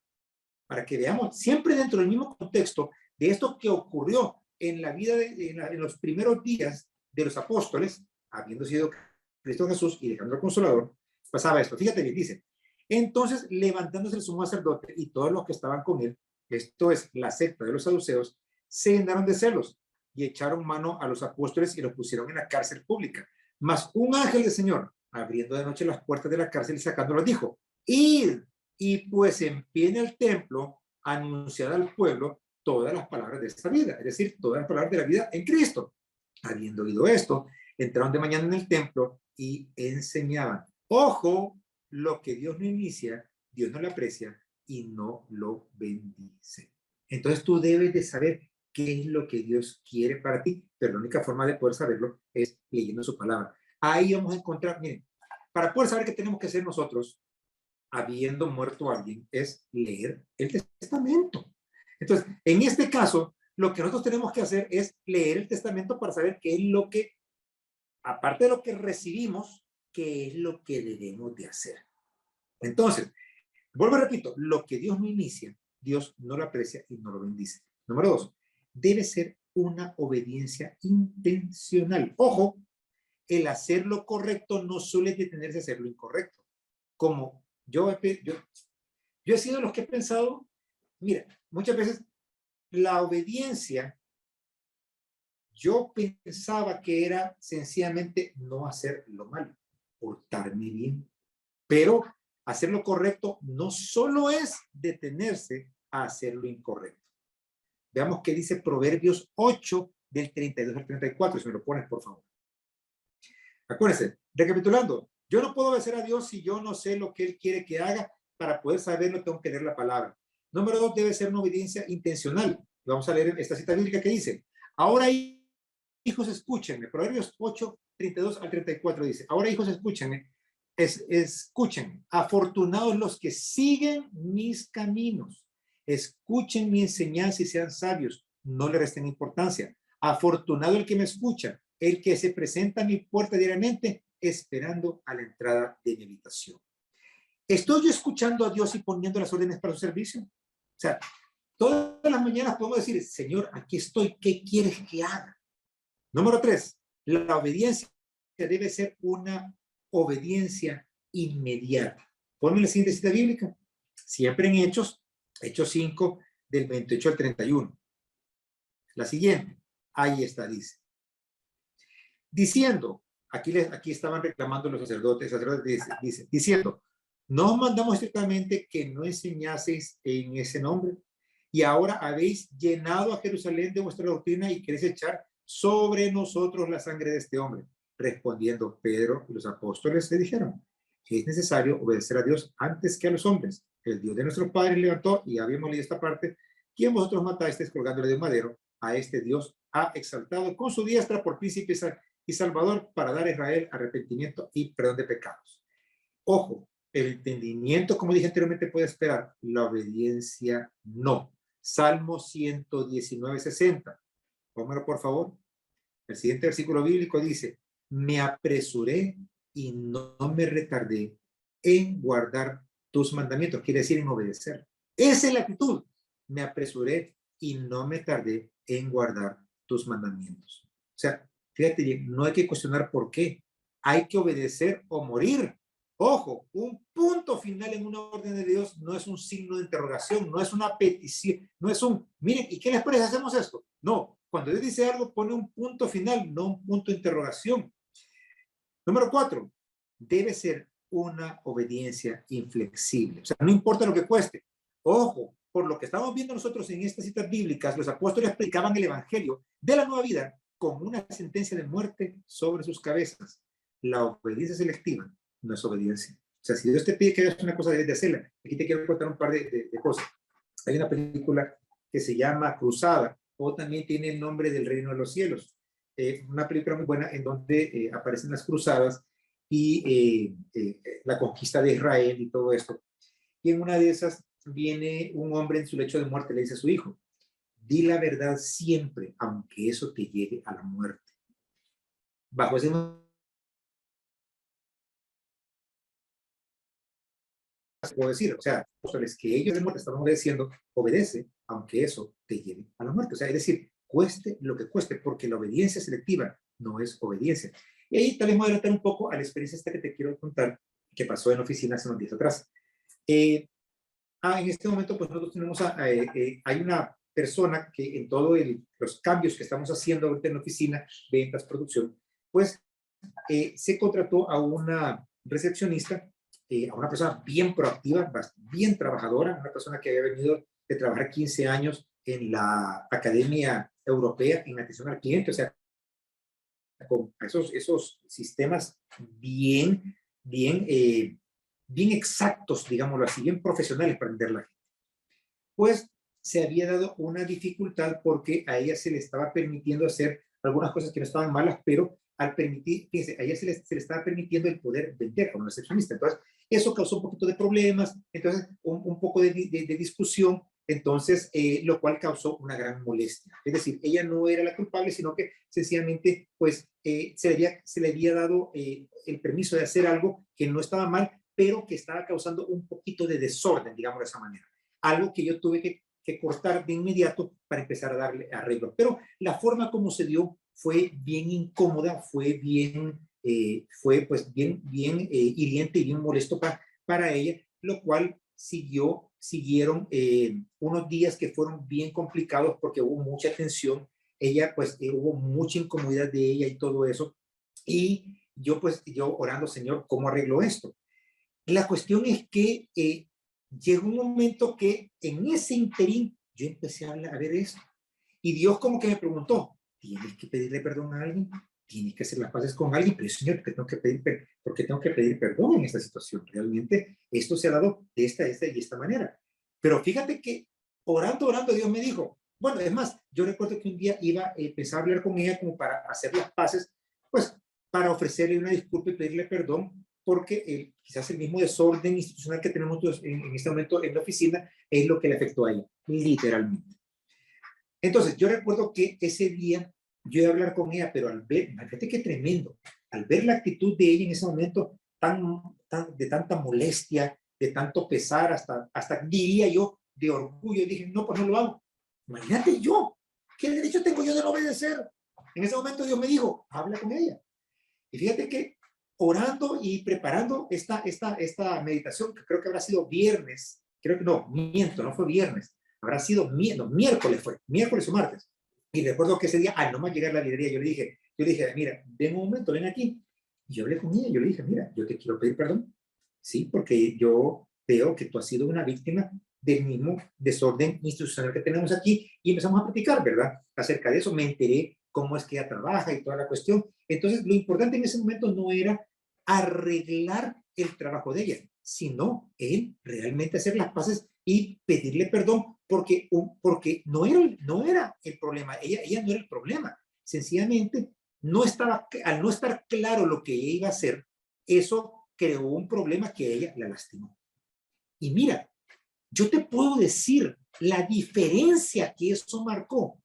para que veamos, siempre dentro del mismo contexto de esto que ocurrió en la vida, en los primeros días de los apóstoles, habiendo sido Cristo Jesús y dejando al Consolador, pasaba esto. Fíjate bien, dice, entonces levantándose el sumo sacerdote y todos los que estaban con él, esto es la secta de los saduceos, se llenaron de celos y echaron mano a los apóstoles y los pusieron en la cárcel pública. Mas un ángel del Señor, abriendo de noche las puertas de la cárcel y sacándolos, dijo, id y pues en pie en el templo, anunciad al pueblo todas las palabras de esta vida, es decir, todas las palabras de la vida en Cristo. Habiendo oído esto, entraron de mañana en el templo y enseñaban. Ojo, lo que Dios no inicia, Dios no lo aprecia y no lo bendice. Entonces tú debes de saber qué es lo que Dios quiere para ti, pero la única forma de poder saberlo es leyendo su palabra. Ahí vamos a encontrar, miren, para poder saber qué tenemos que hacer nosotros, habiendo muerto a alguien, es leer el testamento. Entonces, en este caso, lo que nosotros tenemos que hacer es leer el testamento para saber qué es lo que, aparte de lo que recibimos, qué es lo que debemos de hacer. Entonces, vuelvo y repito, lo que Dios no inicia, Dios no lo aprecia y no lo bendice. Número 2, debe ser una obediencia intencional. Ojo, el hacer lo correcto no suele detenerse a hacer lo incorrecto. Como yo he sido de los que he pensado, mira, muchas veces la obediencia, yo pensaba que era sencillamente no hacer lo malo, portarme bien. Pero hacer lo correcto no solo es detenerse a hacer lo incorrecto. Veamos qué dice Proverbios 8, del 32 al 34, si me lo pones, por favor. Acuérdense, recapitulando, yo no puedo obedecer a Dios si yo no sé lo que Él quiere que haga. Para poder saberlo, tengo que leer la palabra. Número 2, debe ser una obediencia intencional. Vamos a leer esta cita bíblica que dice, ahora hijos, escúchenme. Proverbios 8, 32 al 34 dice, ahora hijos, escúchenme. Escuchen, afortunados los que siguen mis caminos. Escuchen mi enseñanza y sean sabios. No le resten importancia. Afortunado el que me escucha, el que se presenta a mi puerta diariamente, esperando a la entrada de mi habitación. ¿Estoy yo escuchando a Dios y poniendo las órdenes para su servicio? O sea, todas las mañanas podemos decir, Señor, aquí estoy, ¿qué quieres que haga? Número 3, la obediencia debe ser una obediencia inmediata. Ponme la siguiente cita bíblica, siempre en Hechos 5, del 28 al 31. La siguiente, ahí está, dice. Diciendo, aquí estaban reclamando los sacerdotes dice, diciendo, no os mandamos estrictamente que no enseñaseis en ese nombre, y ahora habéis llenado a Jerusalén de vuestra doctrina y queréis echar sobre nosotros la sangre de este hombre. Respondiendo Pedro y los apóstoles le dijeron, es necesario obedecer a Dios antes que a los hombres. El Dios de nuestros padres levantó, y habíamos leído esta parte, quien vosotros matasteis colgándole de un madero, a este Dios ha exaltado con su diestra por príncipe y salvador para dar a Israel arrepentimiento y perdón de pecados. Ojo, el entendimiento, como dije anteriormente, puede esperar, la obediencia no. Salmo 119, 60. Póngalo, por favor. El siguiente versículo bíblico dice, me apresuré y no me retardé en guardar tus mandamientos, quiere decir en obedecer. Esa es la actitud. me apresuré y no me tardé en guardar tus mandamientos. O sea, fíjate bien, no hay que cuestionar por qué. Hay que obedecer o morir. Ojo, un punto final en una orden de Dios no es un signo de interrogación, no es una petición, no es un, miren, ¿y qué les parece? ¿Hacemos esto? No, cuando Dios dice algo, pone un punto final, no un punto de interrogación. Número 4, debe ser una obediencia inflexible. O sea, no importa lo que cueste. Ojo, por lo que estamos viendo nosotros en estas citas bíblicas, los apóstoles explicaban el evangelio de la nueva vida con una sentencia de muerte sobre sus cabezas. La obediencia selectiva no es obediencia. O sea, si Dios te pide que hagas una cosa, debes de hacerla. Aquí te quiero contar un par de cosas. Hay una película que se llama Cruzada, o también tiene el nombre del Reino de los Cielos. Una película muy buena en donde aparecen las cruzadas y la conquista de Israel y todo esto. Y en una de esas viene un hombre en su lecho de muerte, le dice a su hijo, di la verdad siempre, aunque eso te lleve a la muerte. Bajo ese puedo decir, o sea, apóstoles que ellos de muerte estaban obedeciendo, obedece, aunque eso te lleve a la muerte. O sea, es decir, cueste lo que cueste, porque la obediencia selectiva no es obediencia. Y ahí tal vez me voy a adelantar un poco a la experiencia esta que te quiero contar, que pasó en oficina hace unos días atrás. En este momento, pues nosotros tenemos, hay una persona que en todos los cambios que estamos haciendo ahorita en la oficina, ventas, producción, pues se contrató a una recepcionista, a una persona bien proactiva, bien trabajadora, una persona que había venido de trabajar 15 años en la Academia Europea en atención al cliente, o sea, con esos sistemas bien exactos, digámoslo así, bien profesionales para entender la gente. Pues se había dado una dificultad porque a ella se le estaba permitiendo hacer algunas cosas que no estaban malas, pero al permitir, fíjense, a ella se le estaba permitiendo el poder vender como recepcionista. Entonces, eso causó un poquito de problemas, entonces un poco de discusión, entonces, lo cual causó una gran molestia. Es decir, ella no era la culpable, sino que sencillamente, pues, se le había dado el permiso de hacer algo que no estaba mal, pero que estaba causando un poquito de desorden, digamos de esa manera. Algo que yo tuve que cortar de inmediato para empezar a darle arreglo. Pero la forma como se dio fue bien incómoda, fue pues bien hiriente y bien molesto para ella, lo cual siguieron unos días que fueron bien complicados porque hubo mucha tensión. Ella, pues, hubo mucha incomodidad de ella y todo eso. Y yo orando, Señor, ¿cómo arreglo esto? La cuestión es que llegó un momento que en ese interín yo empecé a ver esto. Y Dios como que me preguntó, ¿tienes que pedirle perdón a alguien? ¿Tienes que hacer las paces con alguien? Pero Señor, ¿por qué tengo que pedir perdón en esta situación? Realmente esto se ha dado de esta y esta manera. Pero fíjate que orando, Dios me dijo, bueno, es más, yo recuerdo que un día empezar a hablar con ella como para hacer las paces, pues para ofrecerle una disculpa y pedirle perdón, porque quizás el mismo desorden institucional que tenemos en este momento en la oficina es lo que le afectó a ella, literalmente. Entonces, yo recuerdo que ese día yo iba a hablar con ella, pero al ver, fíjate qué tremendo, al ver la actitud de ella en ese momento de tanta molestia, de tanto pesar, hasta diría yo, de orgullo, dije, no, pues no lo hago. Imagínate yo, ¿qué derecho tengo yo de no obedecer? En ese momento Dios me dijo, habla con ella. Y fíjate que orando y preparando esta meditación, que creo que habrá sido viernes, no fue viernes, habrá sido miércoles o martes. Y recuerdo que ese día, al nomás llegar a la librería, yo le dije, mira, ven un momento, ven aquí. Y yo hablé con ella, yo le dije, mira, yo te quiero pedir perdón, sí, porque yo veo que tú has sido una víctima del mismo desorden institucional que tenemos aquí, y empezamos a platicar, ¿verdad? Acerca de eso, me enteré cómo es que ella trabaja y toda la cuestión. Entonces, lo importante en ese momento no era arreglar el trabajo de ella, sino él realmente hacer las paces y pedirle perdón, porque no era el problema, ella no era el problema, sencillamente al no estar claro lo que ella iba a hacer, eso creó un problema que ella la lastimó. Y mira, yo te puedo decir la diferencia que eso marcó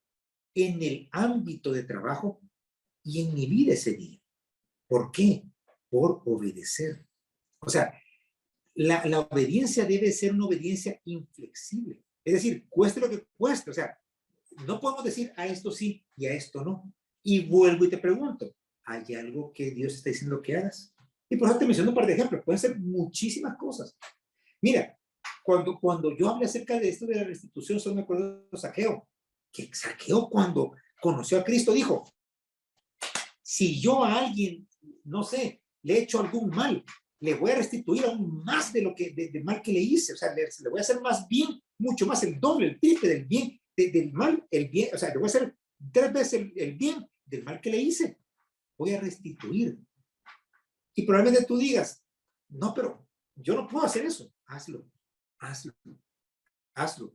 en el ámbito de trabajo y en mi vida ese día. ¿Por qué? Por obedecer. O sea, la obediencia debe ser una obediencia inflexible. Es decir, cueste lo que cueste. O sea, no podemos decir a esto sí y a esto no. Y vuelvo y te pregunto, ¿hay algo que Dios está diciendo que hagas? Y por eso te menciono un par de ejemplos. Pueden ser muchísimas cosas. Mira, cuando yo hablé acerca de esto de la restitución, solo me acuerdo de Zaqueo. Que Zaqueo, cuando conoció a Cristo, dijo, si yo a alguien, no sé, le he hecho algún mal, le voy a restituir aún más de lo que de mal que le hice. O sea, le voy a hacer más bien, mucho más, el doble, el triple del bien, del mal, el bien. O sea, le voy a hacer 3 veces el bien del mal que le hice. Voy a restituir. Y probablemente tú digas, no, pero yo no puedo hacer eso. Hazlo, hazlo, hazlo.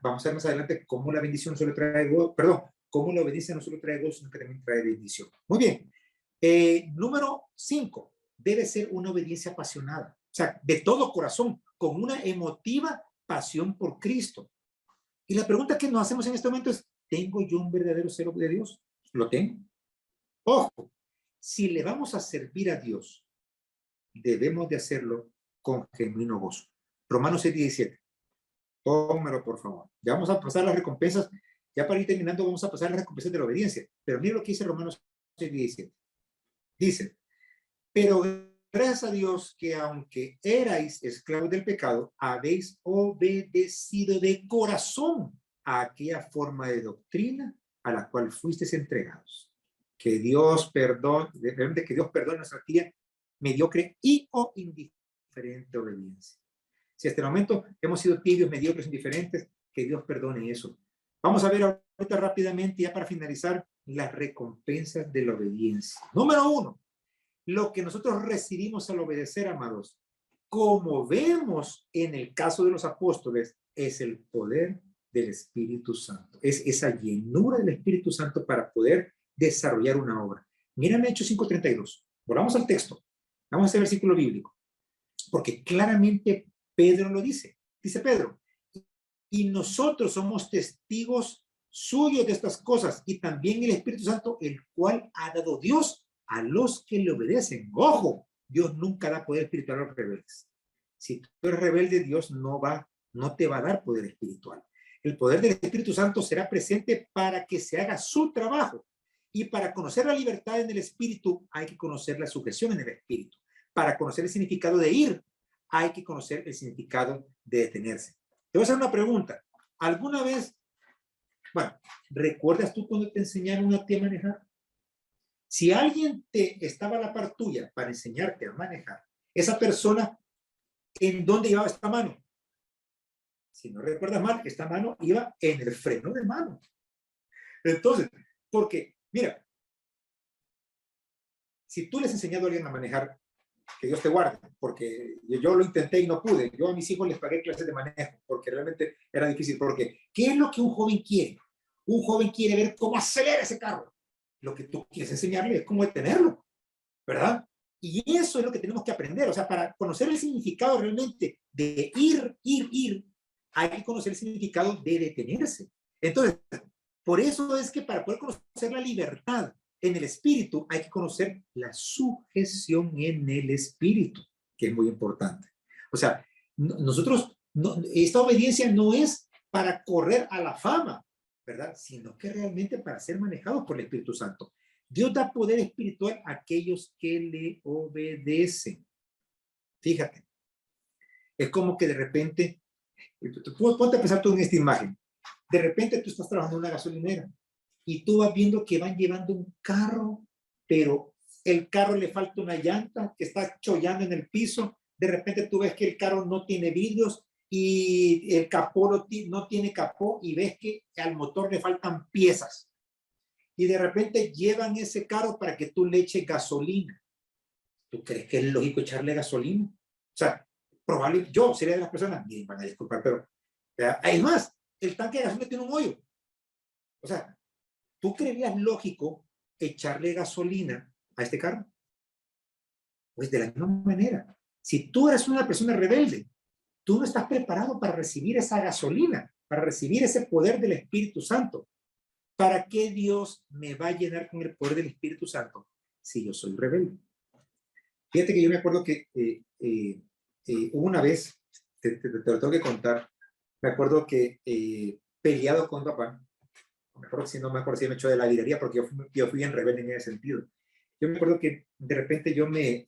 Vamos a ver más adelante cómo la bendición no solo trae gozo, perdón, cómo la obediencia no solo trae gozo, sino que también trae bendición. Muy bien. Número 5, debe ser una obediencia apasionada. O sea, de todo corazón, con una emotiva pasión por Cristo. Y la pregunta que nos hacemos en este momento es, ¿tengo yo un verdadero celo de Dios? ¿Lo tengo? Ojo, si le vamos a servir a Dios, debemos de hacerlo con genuino gozo. Romanos 6:17. Tómelo, por favor. Ya vamos a pasar las recompensas. Ya para ir terminando, vamos a pasar las recompensas de la obediencia. Pero mira lo que dice Romanos 6:17. Dice, pero gracias a Dios que aunque erais esclavos del pecado, habéis obedecido de corazón a aquella forma de doctrina a la cual fuisteis entregados. Que Dios perdone, realmente que Dios perdone nuestra tía mediocre y o indiferente obediencia. Si hasta el momento hemos sido tibios, mediocres, indiferentes, que Dios perdone eso. Vamos a ver ahorita rápidamente, ya para finalizar, las recompensas de la obediencia. Número 1, lo que nosotros recibimos al obedecer, amados, como vemos en el caso de los apóstoles, es el poder del Espíritu Santo. Es esa llenura del Espíritu Santo para poder desarrollar una obra. Mírame Hechos 5:32. Volvamos al texto. Vamos a ese versículo bíblico. Porque claramente Pedro lo dice. Dice Pedro, y nosotros somos testigos suyos de estas cosas, y también el Espíritu Santo, el cual ha dado Dios a los que le obedecen. Ojo, Dios nunca da poder espiritual a los rebeldes. Si tú eres rebelde, Dios no te va a dar poder espiritual. El poder del Espíritu Santo será presente para que se haga su trabajo. Y para conocer la libertad en el Espíritu, hay que conocer la sujeción en el Espíritu. Para conocer el significado de ir, hay que conocer el significado de detenerse. Te voy a hacer una pregunta. ¿Alguna vez, recuerdas tú cuando te enseñaron a ti a manejar? Si alguien te estaba a la par tuya para enseñarte a manejar, esa persona, ¿en dónde llevaba esta mano? Si no recuerdas mal, esta mano iba en el freno de mano. Entonces, porque, mira, si tú les has enseñado a alguien a manejar, que Dios te guarde, porque yo lo intenté y no pude. Yo a mis hijos les pagué clases de manejo, porque realmente era difícil. Porque, ¿qué es lo que un joven quiere? Un joven quiere ver cómo acelera ese carro. Lo que tú quieres enseñarle es cómo detenerlo, ¿verdad? Y eso es lo que tenemos que aprender. O sea, para conocer el significado realmente de ir, hay que conocer el significado de detenerse. Entonces, por eso es que para poder conocer la libertad en el espíritu, hay que conocer la sujeción en el espíritu, que es muy importante. O sea, nosotros, esta obediencia no es para correr a la fama, ¿verdad? Sino que realmente para ser manejados por el Espíritu Santo. Dios da poder espiritual a aquellos que le obedecen. Fíjate, es como que de repente, ponte a pensar tú en esta imagen. De repente tú estás trabajando en una gasolinera y tú vas viendo que van llevando un carro, pero el carro le falta una llanta que está chollando en el piso. De repente tú ves que el carro no tiene vidrios y el capó no tiene capó y ves que al motor le faltan piezas. Y de repente llevan ese carro para que tú le eches gasolina. ¿Tú crees que es lógico echarle gasolina? O sea, probablemente yo sería de las personas, miren, van a disculpar, pero además, el tanque de gasolina tiene un hoyo. O sea, ¿tú creerías lógico echarle gasolina a este carro? Pues de la misma manera, si tú eres una persona rebelde, tú no estás preparado para recibir esa gasolina, para recibir ese poder del Espíritu Santo. ¿Para qué Dios me va a llenar con el poder del Espíritu Santo si yo soy rebelde? Fíjate que yo me acuerdo que hubo una vez, te lo tengo que contar, Me acuerdo que peleado con papá, no me acuerdo si me echó de la librería porque yo fui bien rebelde en ese sentido. Yo me acuerdo que de repente yo me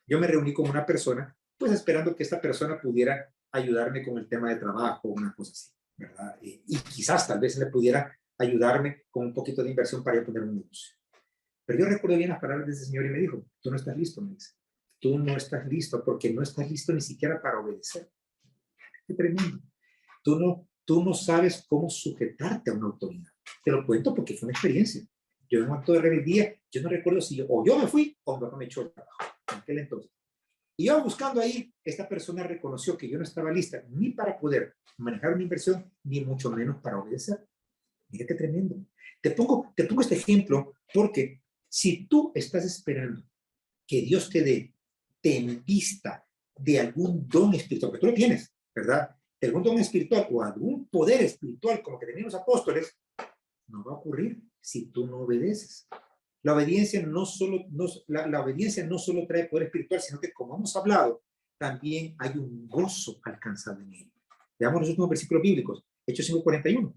reuní con una persona, pues esperando que esta persona pudiera ayudarme con el tema de trabajo, una cosa así, ¿verdad? Y quizás tal vez le pudiera ayudarme con un poquito de inversión para yo poner un negocio. Pero yo recuerdo bien las palabras de ese señor y me dijo, tú no estás listo, me dice. Tú no estás listo porque no estás listo ni siquiera para obedecer. Qué tremendo. Tú no sabes cómo sujetarte a una autoridad. Te lo cuento porque fue una experiencia. Yo en un acto de rebeldía, yo no recuerdo si yo me fui o mi papá me echó el trabajo en aquel entonces. Y yo buscando ahí, esta persona reconoció que yo no estaba lista ni para poder manejar una inversión, ni mucho menos para obedecer. Mira qué tremendo. Te pongo este ejemplo porque si tú estás esperando que Dios te envista de algún don espiritual, que tú lo tienes, ¿verdad? De algún don espiritual o algún poder espiritual como que tenían los apóstoles, no va a ocurrir si tú no obedeces. La obediencia la obediencia no solo trae poder espiritual, sino que, como hemos hablado, también hay un gozo alcanzado en él. Veamos los últimos versículos bíblicos. Hechos 5:41.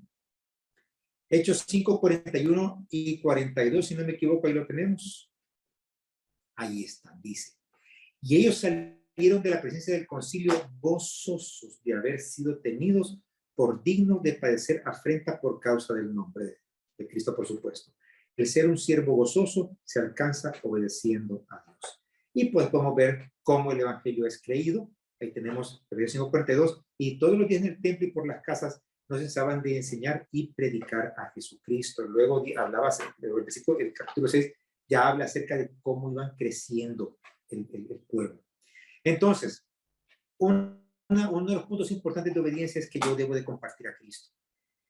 Hechos 5:41 y 42, si no me equivoco, ahí lo tenemos. Ahí está, dice. Y ellos salieron de la presencia del concilio gozosos de haber sido tenidos por dignos de padecer afrenta por causa del nombre de Cristo, por supuesto. El ser un siervo gozoso se alcanza obedeciendo a Dios. Y pues podemos ver cómo el evangelio es creído. Ahí tenemos Hebreos 5:42, y todos los días en el templo y por las casas no cesaban de enseñar y predicar a Jesucristo. Luego hablaba, el capítulo 6 ya habla acerca de cómo iban creciendo el pueblo. Entonces, uno de los puntos importantes de obediencia es que yo debo de compartir a Cristo.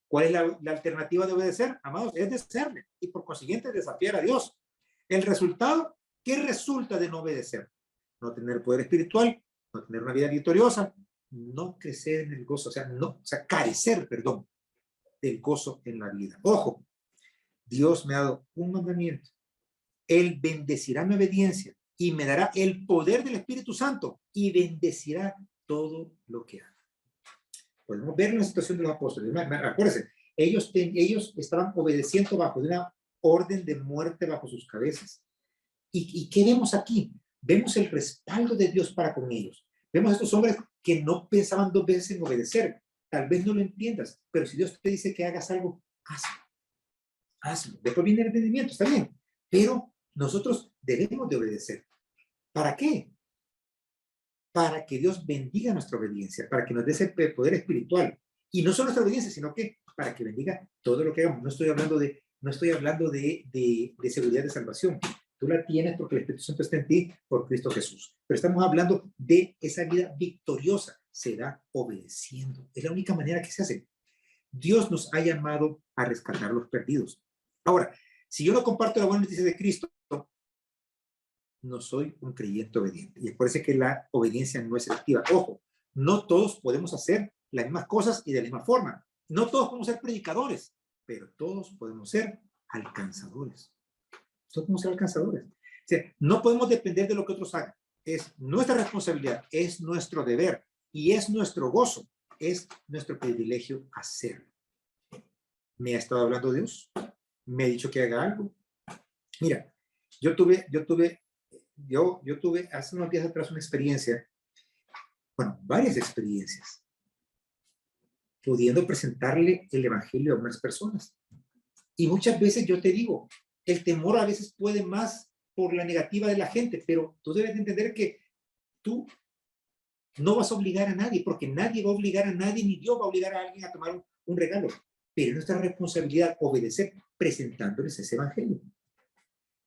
¿Cuál es la alternativa de obedecer? Amados, es desearle y por consiguiente desafiar a Dios. El resultado, ¿qué resulta de no obedecer? No tener poder espiritual, no tener una vida victoriosa, no crecer en el gozo, o sea, carecer, perdón, del gozo en la vida. Ojo, Dios me ha dado un mandamiento. Él bendecirá mi obediencia y me dará el poder del Espíritu Santo y bendecirá todo lo que haga. Podemos ver en la situación de los apóstoles. Acuérdense, ellos estaban obedeciendo bajo una orden de muerte bajo sus cabezas. ¿Y qué vemos aquí? Vemos el respaldo de Dios para con ellos. Vemos a estos hombres que no pensaban dos veces en obedecer. Tal vez no lo entiendas, pero si Dios te dice que hagas algo, hazlo. Hazlo. Después viene el entendimiento, está bien. Pero nosotros debemos de obedecer. ¿Para qué? Para que Dios bendiga nuestra obediencia, para que nos dé ese poder espiritual. Y no solo nuestra obediencia, sino que para que bendiga todo lo que hagamos. No estoy hablando de seguridad de salvación. Tú la tienes porque el Espíritu Santo está en ti por Cristo Jesús. Pero estamos hablando de esa vida victoriosa. Se da obedeciendo. Es la única manera que se hace. Dios nos ha llamado a rescatar los perdidos. Ahora, si yo no comparto la buena noticia de Cristo, no soy un creyente obediente. Y es por eso que la obediencia no es selectiva. Ojo, no todos podemos hacer las mismas cosas y de la misma forma. No todos podemos ser predicadores, pero todos podemos ser alcanzadores. Todos podemos ser alcanzadores. O sea, no podemos depender de lo que otros hagan. Es nuestra responsabilidad, es nuestro deber y es nuestro gozo, es nuestro privilegio hacerlo. ¿Me ha estado hablando Dios? ¿Me ha dicho que haga algo? Mira, yo tuve hace unos días atrás una experiencia, bueno, varias experiencias, pudiendo presentarle el evangelio a unas personas. Y muchas veces yo te digo, el temor a veces puede más por la negativa de la gente, pero tú debes de entender que tú no vas a obligar a nadie, porque nadie va a obligar a nadie, ni Dios va a obligar a alguien a tomar un regalo. Pero es nuestra responsabilidad obedecer presentándoles ese evangelio.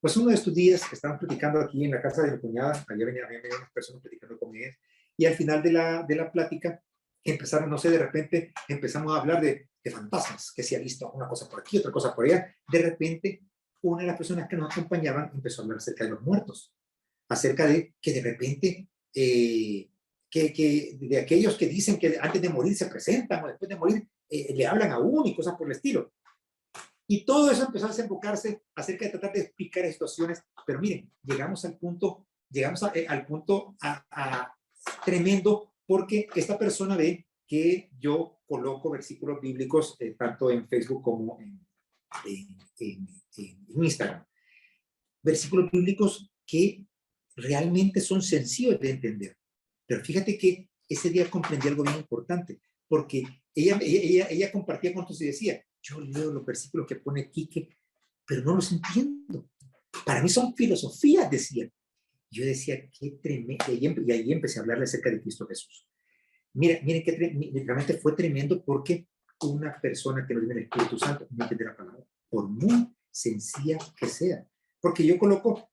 Pues uno de estos días que estaban platicando aquí en la casa de mi cuñada, allá venían unas personas platicando con ellas, y al final de la plática empezaron, no sé, de repente empezamos a hablar de fantasmas, que se ha visto una cosa por aquí, otra cosa por allá. De repente, una de las personas que nos acompañaban empezó a hablar acerca de los muertos, acerca de que de repente, de aquellos que dicen que antes de morir se presentan o después de morir le hablan a uno y cosas por el estilo. Y todo eso empezó a desembocarse acerca de tratar de explicar situaciones, pero miren, llegamos al punto tremendo, porque esta persona ve que yo coloco versículos bíblicos tanto en Facebook como en Instagram. Versículos bíblicos que realmente son sencillos de entender. Pero fíjate que ese día comprendí algo bien importante, porque ella compartía con nosotros y decía, yo leo los versículos que pone Quique, pero no los entiendo. Para mí son filosofías, decía. Yo decía, qué tremendo. Y ahí empecé a hablarle acerca de Cristo Jesús. Miren que realmente fue tremendo porque una persona que no tiene el Espíritu Santo no entiende la palabra, por muy sencilla que sea. Porque yo coloco,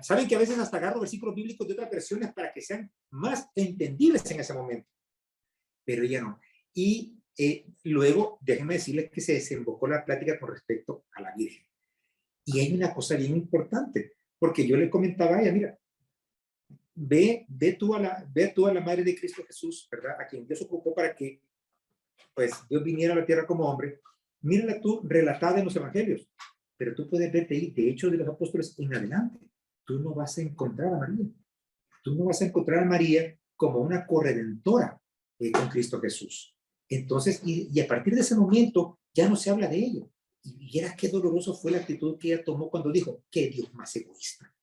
saben que a veces hasta agarro versículos bíblicos de otras versiones para que sean más entendibles en ese momento. Pero ella no. Y luego, déjenme decirles que se desembocó la plática con respecto a la Virgen. Y hay una cosa bien importante, porque yo le comentaba a ella, mira, ve tú a la Madre de Cristo Jesús, ¿verdad? A quien Dios ocupó para que, pues, Dios viniera a la tierra como hombre. Mírala tú relatada en los evangelios, pero tú puedes verte ahí, de hecho, de los apóstoles en adelante. Tú no vas a encontrar a María. Tú no vas a encontrar a María como una corredentora con Cristo Jesús. Entonces, y a partir de ese momento, ya no se habla de ella. Y vieras qué doloroso fue la actitud que ella tomó cuando dijo, qué Dios más egoísta.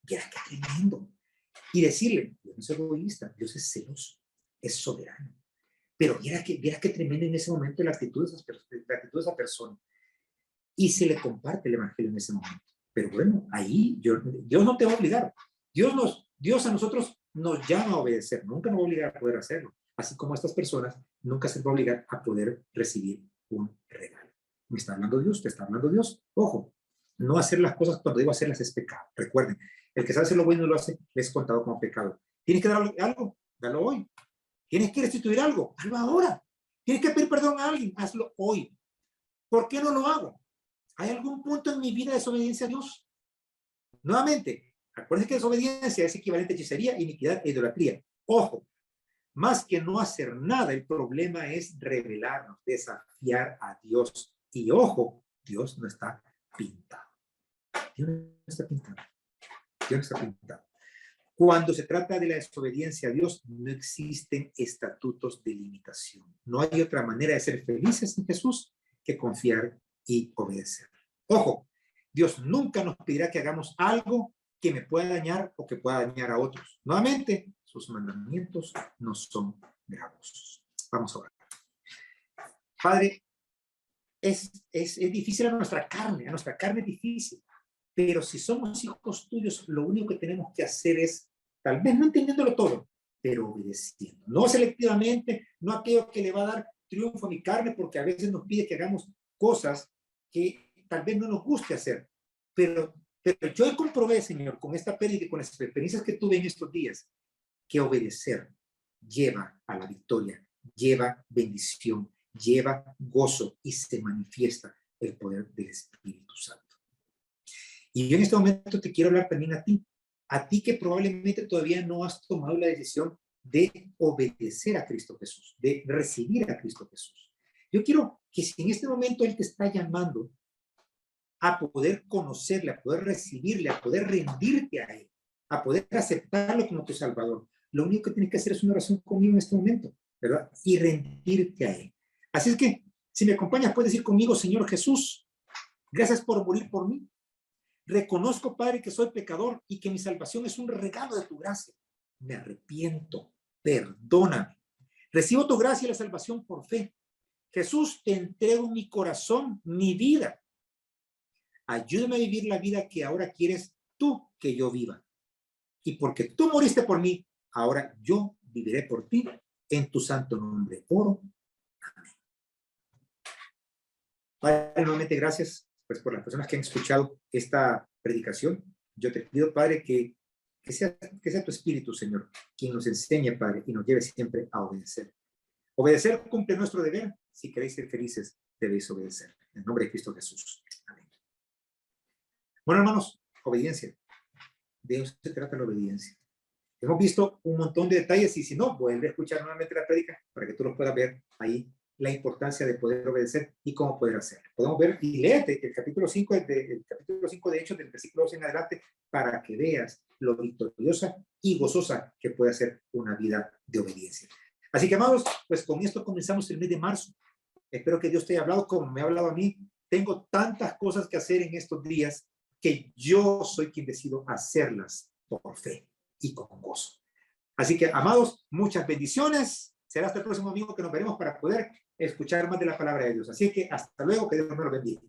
Vieras qué tremendo. Y decirle, Dios no es egoísta, Dios es celoso, es soberano. Pero vieras qué tremendo en ese momento la actitud de esa persona. Y se le comparte el evangelio en ese momento. Pero bueno, ahí Dios no te va a obligar. Dios a nosotros nos llama a obedecer, nunca nos va a obligar a poder hacerlo. Así como a estas personas nunca se va a obligar a poder recibir un regalo. Me está hablando Dios, te está hablando Dios. Ojo, no hacer las cosas cuando digo hacerlas es pecado. Recuerden, el que sabe hacer lo bueno y no lo hace, le es contado como pecado. ¿Tienes que dar algo? Dalo hoy. ¿Tienes que restituir algo? Hazlo ahora. ¿Tienes que pedir perdón a alguien? Hazlo hoy. ¿Por qué no lo hago? ¿Hay algún punto en mi vida de desobediencia a Dios? Nuevamente, acuérdense que desobediencia es equivalente a hechicería, iniquidad e idolatría. Ojo, más que no hacer nada, el problema es rebelarnos, desafiar a Dios. Y ojo, Dios no está pintado. Dios no está pintado. Dios no está pintado. Cuando se trata de la desobediencia a Dios, no existen estatutos de limitación. No hay otra manera de ser felices en Jesús que confiar y obedecer. Ojo, Dios nunca nos pedirá que hagamos algo que me pueda dañar o que pueda dañar a otros. Nuevamente, sus mandamientos no son gravosos. Vamos a orar. Padre, es difícil a nuestra carne es difícil, pero si somos hijos tuyos, lo único que tenemos que hacer es, tal vez no entendiéndolo todo, pero obedeciendo. No selectivamente, no aquello que le va a dar triunfo a mi carne, porque a veces nos pide que hagamos cosas que tal vez no nos guste hacer. Pero yo comprobé, Señor, con esta pérdida y con las experiencias que tuve en estos días, que obedecer lleva a la victoria, lleva bendición, lleva gozo y se manifiesta el poder del Espíritu Santo. Y yo en este momento te quiero hablar también a ti que probablemente todavía no has tomado la decisión de obedecer a Cristo Jesús, de recibir a Cristo Jesús. Yo quiero que si en este momento Él te está llamando a poder conocerle, a poder recibirle, a poder rendirte a Él, a poder aceptarlo como tu Salvador, lo único que tienes que hacer es una oración conmigo en este momento, ¿verdad? Y rendirte a Él. Así es que, si me acompañas, puedes decir conmigo, Señor Jesús, gracias por morir por mí. Reconozco, Padre, que soy pecador y que mi salvación es un regalo de tu gracia. Me arrepiento, perdóname. Recibo tu gracia y la salvación por fe. Jesús, te entrego mi corazón, mi vida. Ayúdame a vivir la vida que ahora quieres tú que yo viva. Y porque tú moriste por mí, ahora yo viviré por ti en tu santo nombre. Oro. Amén. Padre, nuevamente gracias pues, por las personas que han escuchado esta predicación. Yo te pido, Padre, que sea tu Espíritu, Señor, quien nos enseñe, Padre, y nos lleve siempre a obedecer. Obedecer cumple nuestro deber. Si queréis ser felices, debéis obedecer. En el nombre de Cristo Jesús. Amén. Bueno, hermanos, obediencia. De eso se trata la obediencia. Hemos visto un montón de detalles y si no, vuelve a escuchar nuevamente la prédica para que tú lo puedas ver ahí, la importancia de poder obedecer y cómo poder hacerlo. Podemos ver y léete el capítulo 5 de Hechos, del versículo 12 en adelante, para que veas lo victoriosa y gozosa que puede ser una vida de obediencia. Así que, amados, pues con esto comenzamos el mes de marzo. Espero que Dios te haya hablado como me ha hablado a mí. Tengo tantas cosas que hacer en estos días que yo soy quien decido hacerlas por fe y con gozo. Así que, amados, muchas bendiciones. Será hasta el próximo domingo que nos veremos para poder escuchar más de la palabra de Dios. Así que hasta luego, que Dios nos lo bendiga.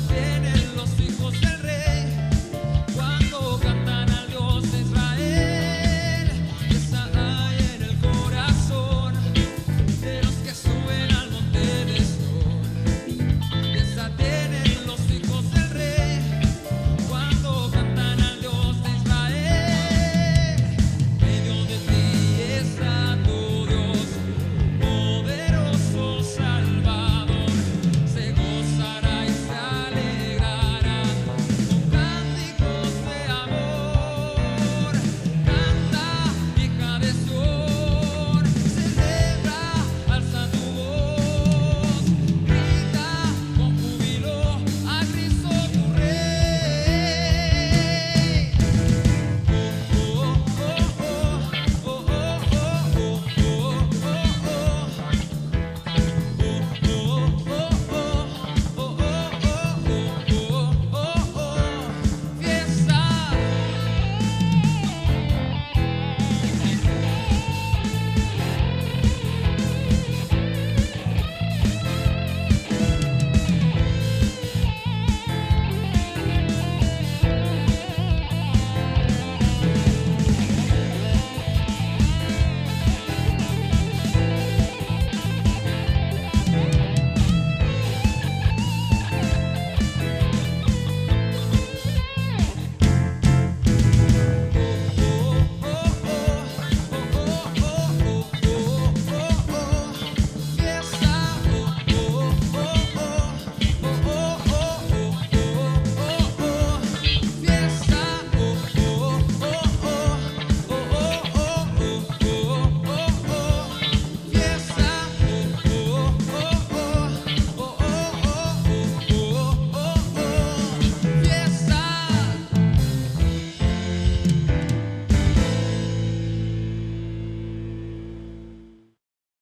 Tiene